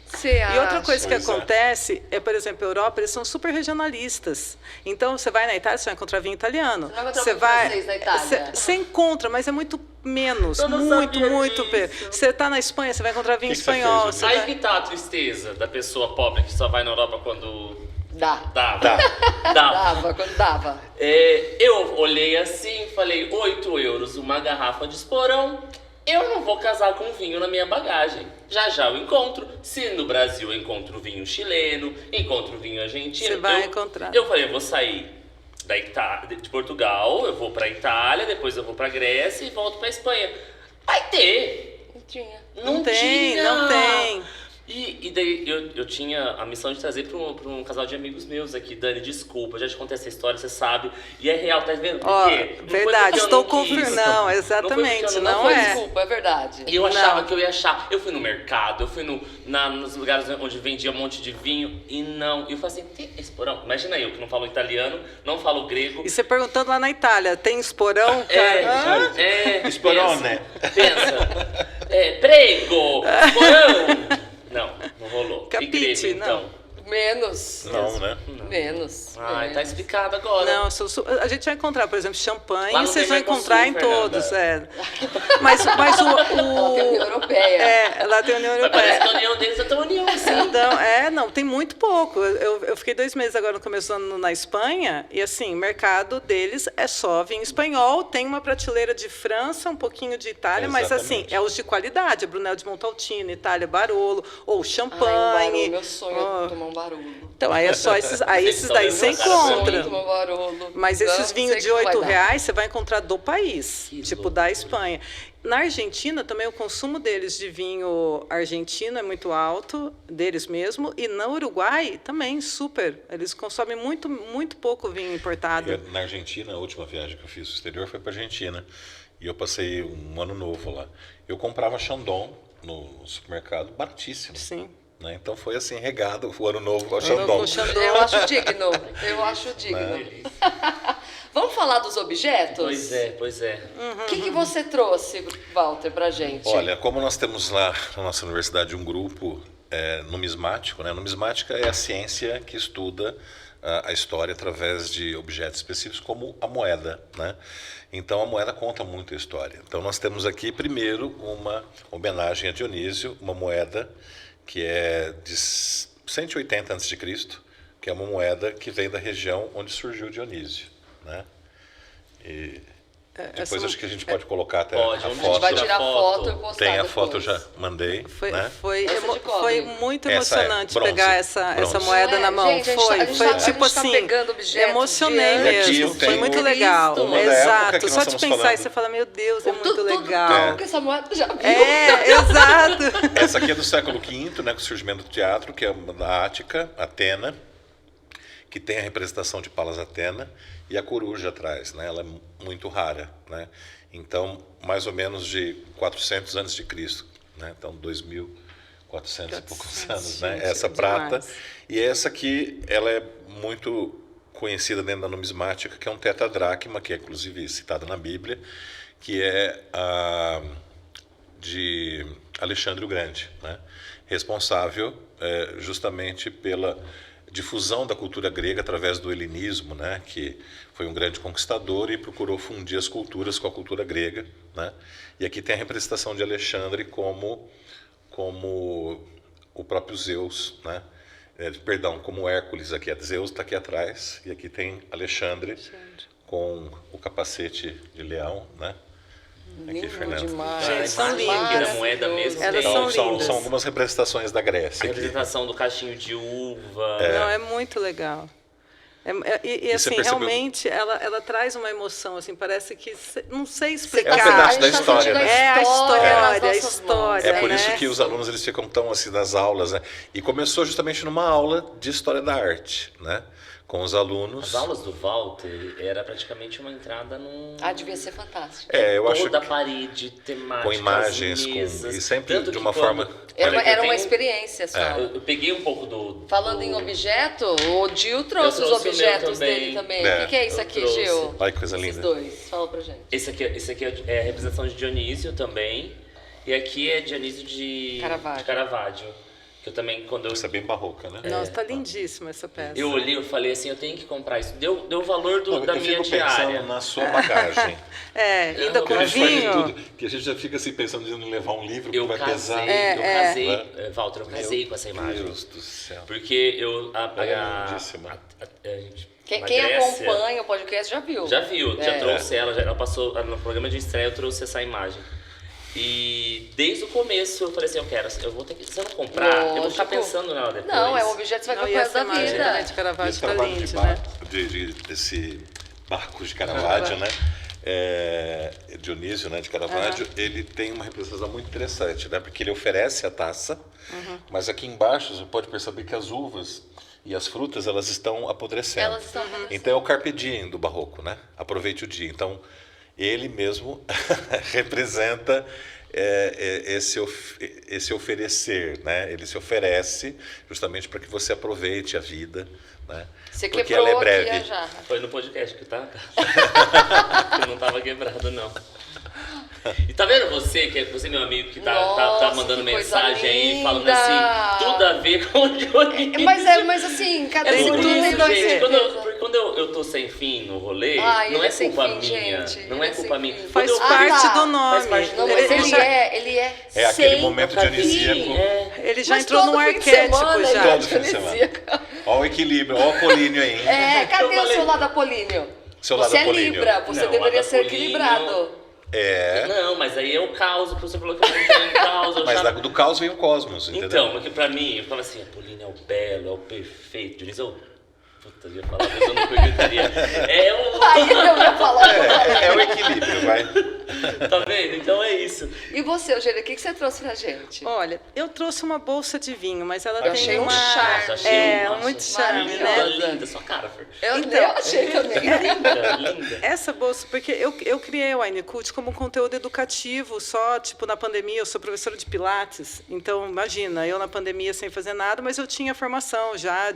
Você E outra coisa que Pois é. acontece é, por exemplo, a Europa, eles são super regionalistas. Então, você vai na Itália, você vai encontrar vinho italiano. Você não vai encontrar vinho francês na Itália? Você encontra, mas é muito menos. Eu não Muito, sabia muito disso. menos. Você está na Espanha, você vai encontrar vinho Que você espanhol. fez, você Aí vai- que tá a tristeza da pessoa pobre que só vai na Europa quando Dá. dá. Dá. Dava, quando dava. Eu olhei assim e falei, 8 euros uma garrafa de esporão. Eu não vou casar com vinho na minha bagagem. Já já eu encontro. Se no Brasil eu encontro vinho chileno, encontro vinho argentino. Você vai eu, encontrar. Eu falei, eu vou sair de Portugal, eu vou pra Itália, depois eu vou pra Grécia e volto pra Espanha. Vai ter. Não tinha. Não tem, tinha. não tem. E daí eu tinha a missão de trazer pra um casal de amigos meus aqui. Dani, desculpa, eu já te contei essa história, você sabe. E é real, tá vendo? Ó, Por quê? Não foi verdade, porque eu estou não quis. confirmando. Não, Não foi exatamente, porque eu não Foi é. desculpa, é verdade. E eu achava Não. que eu ia achar. Eu fui no mercado, eu fui nos lugares onde vendia um monte de vinho e não. E eu falei assim, tem esporão? Imagina eu que não falo italiano, não falo grego. E você perguntando lá na Itália, tem esporão, cara? Esporone. Pensa. Prego, esporão. Não rolou. Capite, e grego, não. então? Menos. Não, né? Menos. Ai, tá menos. explicado agora. Não, a gente vai encontrar, por exemplo, champanhe, Lá não vocês tem vão encontrar em Mercosul, todos. Fernanda. Mas Ela tem a União Europeia. lá tem a União Mas parece Europeia. que a união deles é tão união assim. Então, não, tem muito pouco. Eu fiquei 2 meses agora no começo do ano na Espanha, e assim, o mercado deles é só vinho espanhol, tem uma prateleira de França, um pouquinho de Itália, mas assim, Exatamente. é os de qualidade, é Brunello de Montalcino, Itália Barolo, ou Ai, um champanhe. barulho, meu sonho ó. é tomar um barulho. Então, aí é só esses, aí esses daí você Sonho de encontra. Tomar um barulho. Mas Não esses sei vinhos o de que vai R$8 dar. você vai encontrar do país, Que tipo loucura. da Espanha. Na Argentina, também o consumo deles de vinho argentino é muito alto, deles mesmo. E no Uruguai, também, super. Eles consomem muito, muito pouco vinho importado. Na Argentina, a última viagem que eu fiz no exterior foi para Argentina. E eu passei um ano novo lá. Eu comprava Chandon no supermercado, baratíssimo. Sim. Né? Então foi assim, regado o ano novo ao Ano Chandon. com Chandon. Eu acho digno. Eu acho digno. Né? Vamos falar dos objetos? Pois é. O que você trouxe, Walter, pra gente? Olha, como nós temos lá na nossa universidade um grupo numismático, né? Numismática é a ciência que estuda a história através de objetos específicos, como a moeda, né? Então a moeda conta muito a história. Então nós temos aqui primeiro uma homenagem a Dionísio, uma moeda que é de 180 a.C., que é uma moeda que vem da região onde surgiu Dionísio, né? E depois essa- acho que a gente pode colocar até Pode, a a A foto. gente vai Foto. tirar foto e postar Tem a depois. foto, eu já mandei. Foi, né? foi, Essa de cobre. foi muito Essa é emocionante bronze, pegar essa bronze. moeda Não é? na mão. Gente, a gente foi tá- a gente foi tá- a tipo gente tá assim, pegando objetos emocionei de antes. mesmo. Aqui eu Foi muito tenho legal. uma da época Exato. que nós Só de estamos pensar falando. e você fala, meu Deus, é muito Tudo legal. que essa moeda já viu. Exato. Essa aqui é do século V, né, com o surgimento do teatro, que é da Ática, Atena, que tem a representação de Palas Atena, e a coruja atrás, né? Ela é muito rara, né? Então, mais ou menos de 400 antes de Cristo, né? Então, 2.400 e poucos anos, né? gente, Essa é prata. demais. E essa aqui, ela é muito conhecida dentro da numismática, que é um tetradracma, que é inclusive citada na Bíblia, que é a de Alexandre o Grande, né? Responsável justamente pela difusão da cultura grega através do helenismo, né? Que foi um grande conquistador e procurou fundir as culturas com a cultura grega, né? E aqui tem a representação de Alexandre como o próprio Zeus, né? Perdão, como Hércules aqui, Zeus está aqui atrás, e aqui tem Alexandre com o capacete de leão, né? Aqui, Lindo Fernando. demais. Gente, são Imagina lindas. a moeda mesmo. Elas tem são Então, lindas. são algumas representações da a Grécia aqui. representação do cachinho de uva. Não, é muito legal. E você assim, percebeu- realmente, ela traz uma emoção, assim, parece que, não sei É explicar. um pedaço da A gente tá história, sentindo né? É a história, nas a nossas história. mãos. É por isso né? que os alunos eles ficam tão assim nas aulas, né? E começou justamente numa aula de história da arte, né? Com os alunos. As aulas do Walter era praticamente uma entrada num... Devia ser fantástico. Eu acho Toda a que parede temática, com imagens, mesas, e sempre tanto de que uma quando- forma. Era Olha, eu uma tenho- experiência só. Eu peguei um pouco do... Falando em objeto, o Gil trouxe os trouxe o meu objetos também. dele também. É. O que é isso Eu aqui, trouxe. Gil? Olha que coisa Esses linda. dois. Fala pra gente. Esse aqui é a representação de Dionísio também. E aqui é Dionísio de Caravaggio. Que eu também, quando eu... Isso é bem barroca, né? Nossa, tá lindíssima essa peça. Eu olhei, eu falei assim, eu tenho que comprar isso. Deu o valor da eu minha fico diária. pensando na sua bagagem. Ainda Não, com mas Faz de vinho. tudo, que a gente já fica assim pensando em levar um livro que Eu vai casei, pesar. Walter, eu casei com essa imagem. Deus do céu. Porque eu... É lindíssima. Quem na Grécia, acompanha o podcast já viu. já viu, já É. trouxe ela passou no programa de estreia, eu trouxe essa imagem. E desde o começo eu falei assim, eu vou ter que, se eu não comprar, eu vou ficar Lógico. pensando nela depois. Não, é um objeto que você vai Não, e comprar essa da imagem vida. também de Caravaggio Esse tá trabalho lindo, de né? desse barco de Caravaggio, né? Dionísio, né, de Caravaggio, ele tem uma representação muito interessante, né? Porque ele oferece a taça, mas aqui embaixo você pode perceber que as uvas e as frutas elas estão apodrecendo. Elas estão apodrecendo. Então é o carpe diem do barroco, né? Aproveite o dia. Então ele mesmo representa esse oferecer, né? Ele se oferece justamente para que você aproveite a vida, né? Você Porque quebrou ela é breve. aqui a jarra. Foi no podcast que tá? Eu não tava quebrado, não. E tá vendo você, meu amigo, que tá Nossa, mandando que coisa mensagem aí, falando linda! assim, tudo a ver com o Dionísio. Mas assim, cada É um por tem isso, dois gente, certeza. porque quando eu tô sem fim no rolê, Ai, não ele é é sem culpa fim, minha. gente, Não ele é é culpa sem minha. fim. Faz Quando eu- parte tá. do nome. Faz parte do Não, nome. mas ele já, é É aquele sem momento Nunca vi, dionisíaco. ele já Mas entrou todo no fim de arquétipo semana já. ele é Todo fim de semana. dionisíaco. Olha o equilíbrio, olha o apolíneo aí. hein? Cadê Eu o falei- seu lado apolíneo? Seu lado Você é apolíneo. Libra, você Não, deveria lado ser apolíneo- equilibrado. Não, mas aí é o caos, porque você falou que eu não tenho caos. Eu Mas já- do caos vem o cosmos, entendeu? Então, porque pra mim, eu ficava assim, Apolíneo é o belo, é o perfeito. Dionísio é o... Puta, eu ia falar, mas eu não perguntaria. É o... Aí eu ia falar. É o equilíbrio, vai. Tá vendo? Então é isso. E você, Eugênia, o que você trouxe pra gente? Olha, eu trouxe uma bolsa de vinho, mas ela Achei tem um uma... charme. Achei nossa, muito charme, linda, né? linda, sua cara, Fer. Eu Então, achei também. Linda, linda. Essa bolsa, porque eu criei o Wine Cult como um conteúdo educativo, só, tipo, na pandemia, eu sou professora de Pilates, então, imagina, eu na pandemia sem fazer nada, mas eu tinha formação já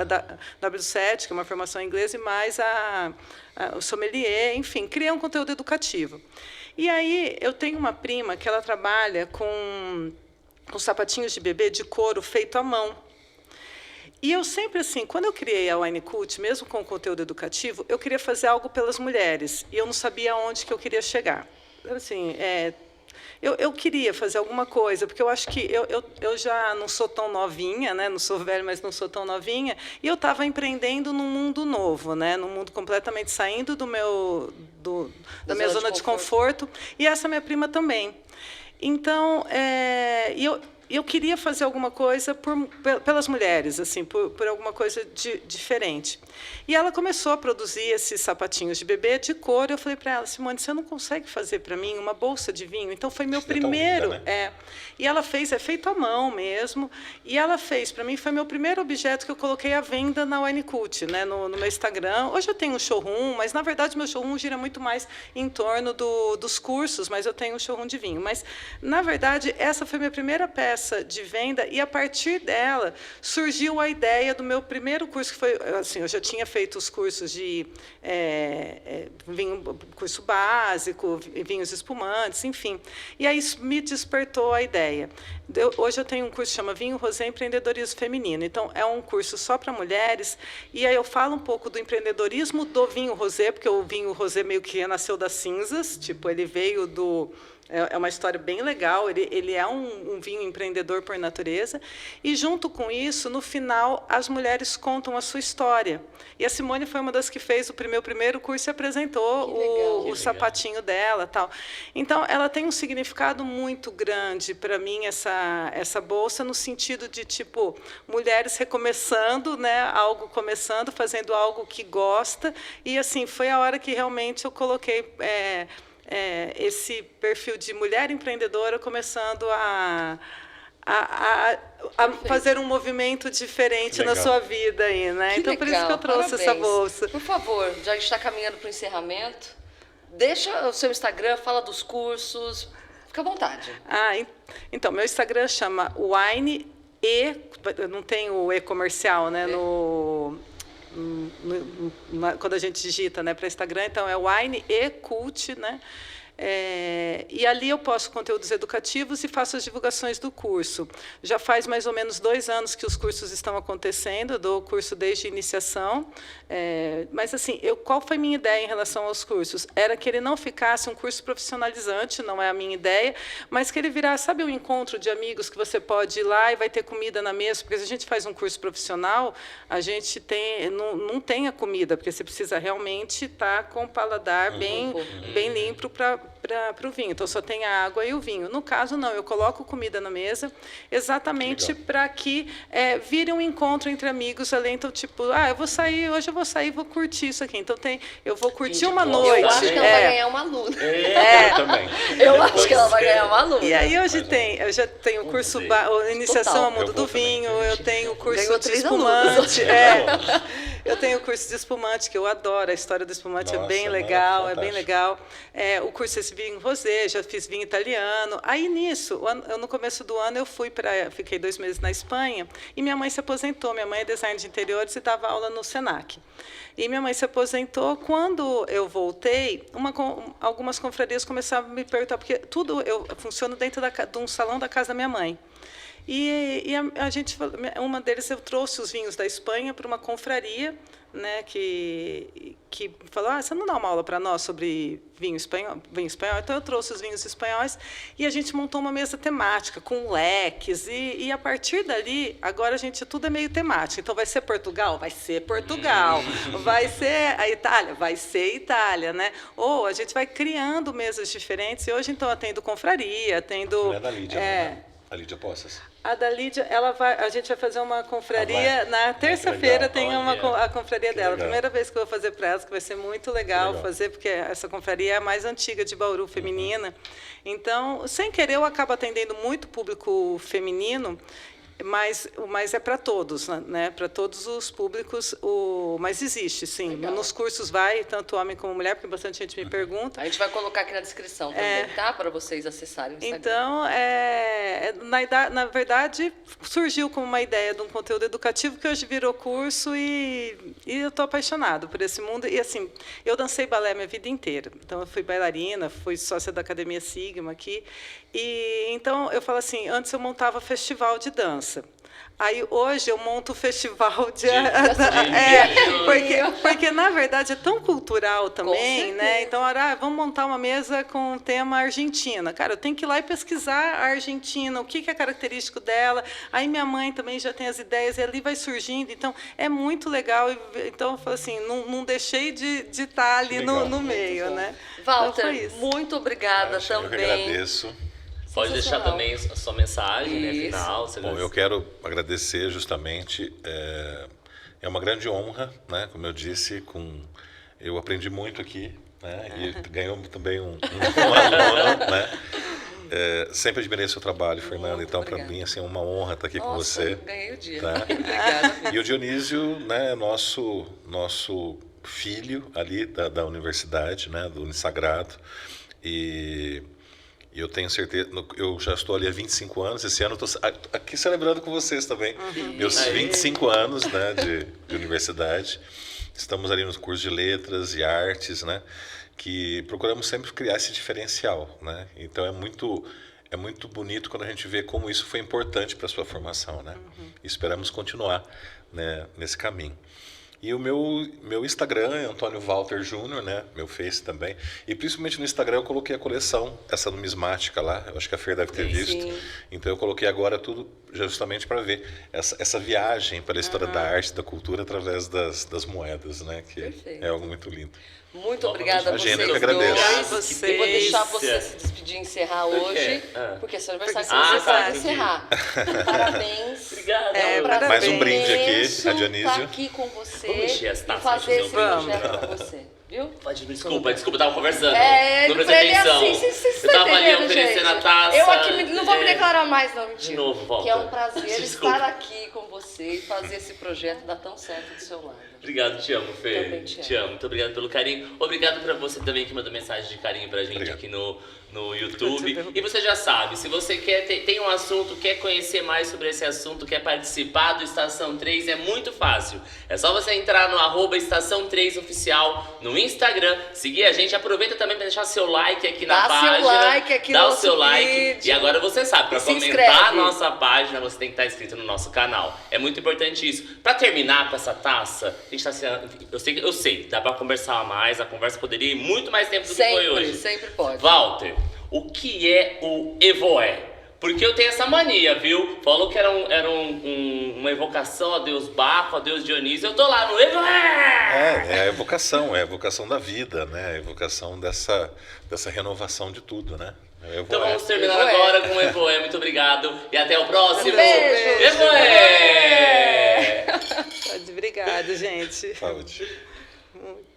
da W7, que é uma formação em inglês, e mais o sommelier, enfim, criei um conteúdo educativo. E aí, eu tenho uma prima que ela trabalha com sapatinhos de bebê de couro feito à mão. E eu sempre, assim, quando eu criei a Wine Cult, mesmo com conteúdo educativo, eu queria fazer algo pelas mulheres. E eu não sabia aonde que eu queria chegar. Assim, eu queria fazer alguma coisa, porque eu acho que eu já não sou tão novinha, né? Não sou velha, mas não sou tão novinha. E eu estava empreendendo num mundo novo, né? Num mundo completamente saindo da minha zona de conforto. E essa minha prima também. Então, eu queria fazer alguma coisa pelas mulheres, assim, por alguma coisa diferente. E ela começou a produzir esses sapatinhos de bebê de couro. Eu falei para ela, Simone, você não consegue fazer para mim uma bolsa de vinho? Então, foi meu primeiro... linda, né? E ela fez, é feito à mão mesmo. E ela fez, para mim, foi meu primeiro objeto que eu coloquei à venda na Wine Cult, né, no meu Instagram. Hoje eu tenho um showroom, mas, na verdade, meu showroom gira muito mais em torno dos cursos, mas eu tenho um showroom de vinho. Mas, na verdade, essa foi minha primeira peça de venda, e, a partir dela, surgiu a ideia do meu primeiro curso, que foi, assim, eu já tinha feito os cursos de vinho, curso básico, vinhos espumantes, enfim. E aí me despertou a ideia. Hoje eu tenho um curso que chama Vinho Rosé Empreendedorismo Feminino. Então, é um curso só para mulheres, e aí eu falo um pouco do empreendedorismo do vinho rosé, porque o vinho rosé meio que renasceu das cinzas, tipo, ele veio do... É uma história bem legal, ele é um vinho empreendedor, empreendedor por natureza. E, junto com isso, no final, as mulheres contam a sua história. E a Simone foi uma das que fez o meu primeiro curso e apresentou o sapatinho dela. Tal. Então, ela tem um significado muito grande para mim, essa bolsa, no sentido de, tipo, mulheres recomeçando, né, algo começando, fazendo algo que gosta. E, assim, foi a hora que realmente eu coloquei esse perfil de mulher empreendedora começando a fazer um movimento diferente na sua vida aí, né? Então, por isso que eu trouxe essa bolsa. Por favor, já a gente está caminhando para o encerramento. Deixa o seu Instagram, fala dos cursos, fica à vontade. Então, meu Instagram chama Wine E, não tem o E comercial, né? Quando a gente digita, né, para Instagram, então é Wine E Cult, né? E ali eu posto conteúdos educativos e faço as divulgações do curso. Já faz mais ou menos 2 anos que os cursos estão acontecendo, eu dou o curso desde a iniciação. Mas, assim, qual foi a minha ideia em relação aos cursos? Era que ele não ficasse um curso profissionalizante, não é a minha ideia, mas que ele virasse, sabe, um encontro de amigos que você pode ir lá e vai ter comida na mesa, porque se a gente faz um curso profissional, a gente não tem a comida, porque você precisa realmente estar com o paladar bem limpo para o vinho. Então, só tem a água e o vinho. No caso, não. Eu coloco comida na mesa exatamente para que vire um encontro entre amigos ali. Então, tipo, eu vou sair, hoje eu vou sair e vou curtir isso aqui. Então, eu vou curtir uma noite. Eu acho que ela vai ganhar uma aluna. Eu também. Eu acho que ela vai ganhar uma aluna. E aí, eu já tenho o curso Iniciação ao Mundo do Vinho, eu tenho o curso de espumante. Eu tenho o curso de espumante, que eu adoro. A história do espumante é bem legal, é bem legal. O curso esse vinho rosé, já fiz vinho italiano. Aí, nisso, no começo do ano, fiquei 2 meses na Espanha, e minha mãe se aposentou. Minha mãe é design de interiores e dava aula no Senac. E minha mãe se aposentou. Quando eu voltei, algumas confrarias começaram a me perguntar, porque tudo eu funciono dentro de um salão da casa da minha mãe. E a gente, uma deles, eu trouxe os vinhos da Espanha para uma confraria, né, que falou, você não dá uma aula para nós sobre vinho espanhol? Então, eu trouxe os vinhos espanhóis e a gente montou uma mesa temática, com leques, e a partir dali, agora tudo é meio temático. Então, vai ser Portugal? Vai ser Portugal. Vai ser a Itália? Vai ser Itália, né? Ou a gente vai criando mesas diferentes, e hoje, então, atendo confraria, atendo... Não é da Lídia, né? A Lídia Poças. A da Lídia, a gente vai fazer uma confraria na terça-feira, tem a confraria dela. A primeira vez que eu vou fazer para ela, que vai ser muito legal fazer, porque essa confraria é a mais antiga de Bauru, feminina. Então, sem querer, eu acabo atendendo muito público feminino, mas é para todos, né? Para todos os públicos, mas existe, sim. Legal. Nos cursos vai, tanto homem como mulher, porque bastante gente me pergunta. A gente vai colocar aqui na descrição também, tá? Para vocês acessarem o Instagram. Então, na verdade, surgiu como uma ideia de um conteúdo educativo que hoje virou curso, e eu estou apaixonado por esse mundo. E, assim, eu dancei balé minha vida inteira. Então, eu fui bailarina, fui sócia da Academia Sigma aqui. E, então, eu falo assim, antes eu montava festival de dança. Aí, hoje, eu monto o festival de... porque, na verdade, é tão cultural também, né? Então, vamos montar uma mesa com o tema Argentina. Cara, eu tenho que ir lá e pesquisar a Argentina, o que é característico dela. Aí, minha mãe também já tem as ideias, e ali vai surgindo. Então, é muito legal. Então, eu falo assim, não deixei de estar ali no meio, né? Walter, então, muito obrigada também. Eu que agradeço. Pode deixar também a sua mensagem, né, final. Bom, eu quero agradecer justamente, é uma grande honra, né, como eu disse, eu aprendi muito aqui, né, e ganhou também um aluno, né. Sempre admirei seu trabalho, Fernanda, então para mim assim, é uma honra estar aqui com você. Ganhei o dia. Tá? Obrigada. E o Dionísio, né, nosso filho ali da universidade, né, do Unisagrado, e eu tenho certeza, eu já estou ali há 25 anos, esse ano eu estou aqui celebrando com vocês também, meus 25 anos, né, de universidade. Estamos ali nos cursos de letras e artes, né, que procuramos sempre criar esse diferencial, né. Então é muito bonito quando a gente vê como isso foi importante para a sua formação, né. E esperamos continuar, né, nesse caminho. E o meu Instagram é Antônio Walter Júnior, né? Meu Face também. E principalmente no Instagram eu coloquei a coleção, essa numismática lá. Eu acho que a Fer deve ter visto. Sim. Então eu coloquei agora tudo justamente para ver essa viagem pela história da arte, da cultura, através das moedas, né? Que Perfeito. é algo muito lindo. Muito obrigada a Imagina, vocês eu que agradeço. dois. Vocês. Eu vou deixar você se despedir e encerrar hoje, Ah. porque é seu aniversário, Porque você seu vai aniversário. encerrar. Parabéns. Obrigado. É um prazer Mais um brinde aqui, imenso a Dionísio. estar aqui com você Vamos encher as e taças fazer de esse brinde. projeto com você, viu? Desculpa, tava conversando. Não pra prestei ele é atenção. assim, vocês Eu tava estão ali entendendo, oferecendo gente? a taça. Eu aqui não vou me declarar mais, não, mentira. De novo, volta. Que é um prazer Desculpa. estar aqui com você e fazer esse projeto dar tão certo do seu lado. Obrigado, te amo, Fê. Também te amo. Te amo. Muito obrigado pelo carinho. Obrigado pra você também que mandou mensagem de carinho pra gente Obrigado. aqui no YouTube. E você já sabe, se você tem um assunto, quer conhecer mais sobre esse assunto, quer participar do Estação 3, é muito fácil. É só você entrar no @Estação 3 Oficial no Instagram, seguir a gente. Aproveita também pra deixar seu like aqui na Dá página. seu like aqui no Dá o nosso seu like. vídeo. E agora você sabe, pra Se comentar inscreve. a nossa página, você tem que estar inscrito no nosso canal. É muito importante isso. Pra terminar com essa taça, a gente tá se... Eu sei, dá pra conversar mais, a conversa poderia ir muito mais tempo do que foi hoje. Sempre pode. Walter, o que é o Evoé? Porque eu tenho essa mania, viu? Falou que era uma evocação a Deus Baco, a Deus Dionísio. Eu tô lá no Evoé! É a evocação da vida, né? A evocação dessa renovação de tudo, né? Então vamos terminar Evoé. agora com o Evoé. Muito obrigado e até o próximo. Beijo. Evoé! Obrigada, gente. Saúde. Muito.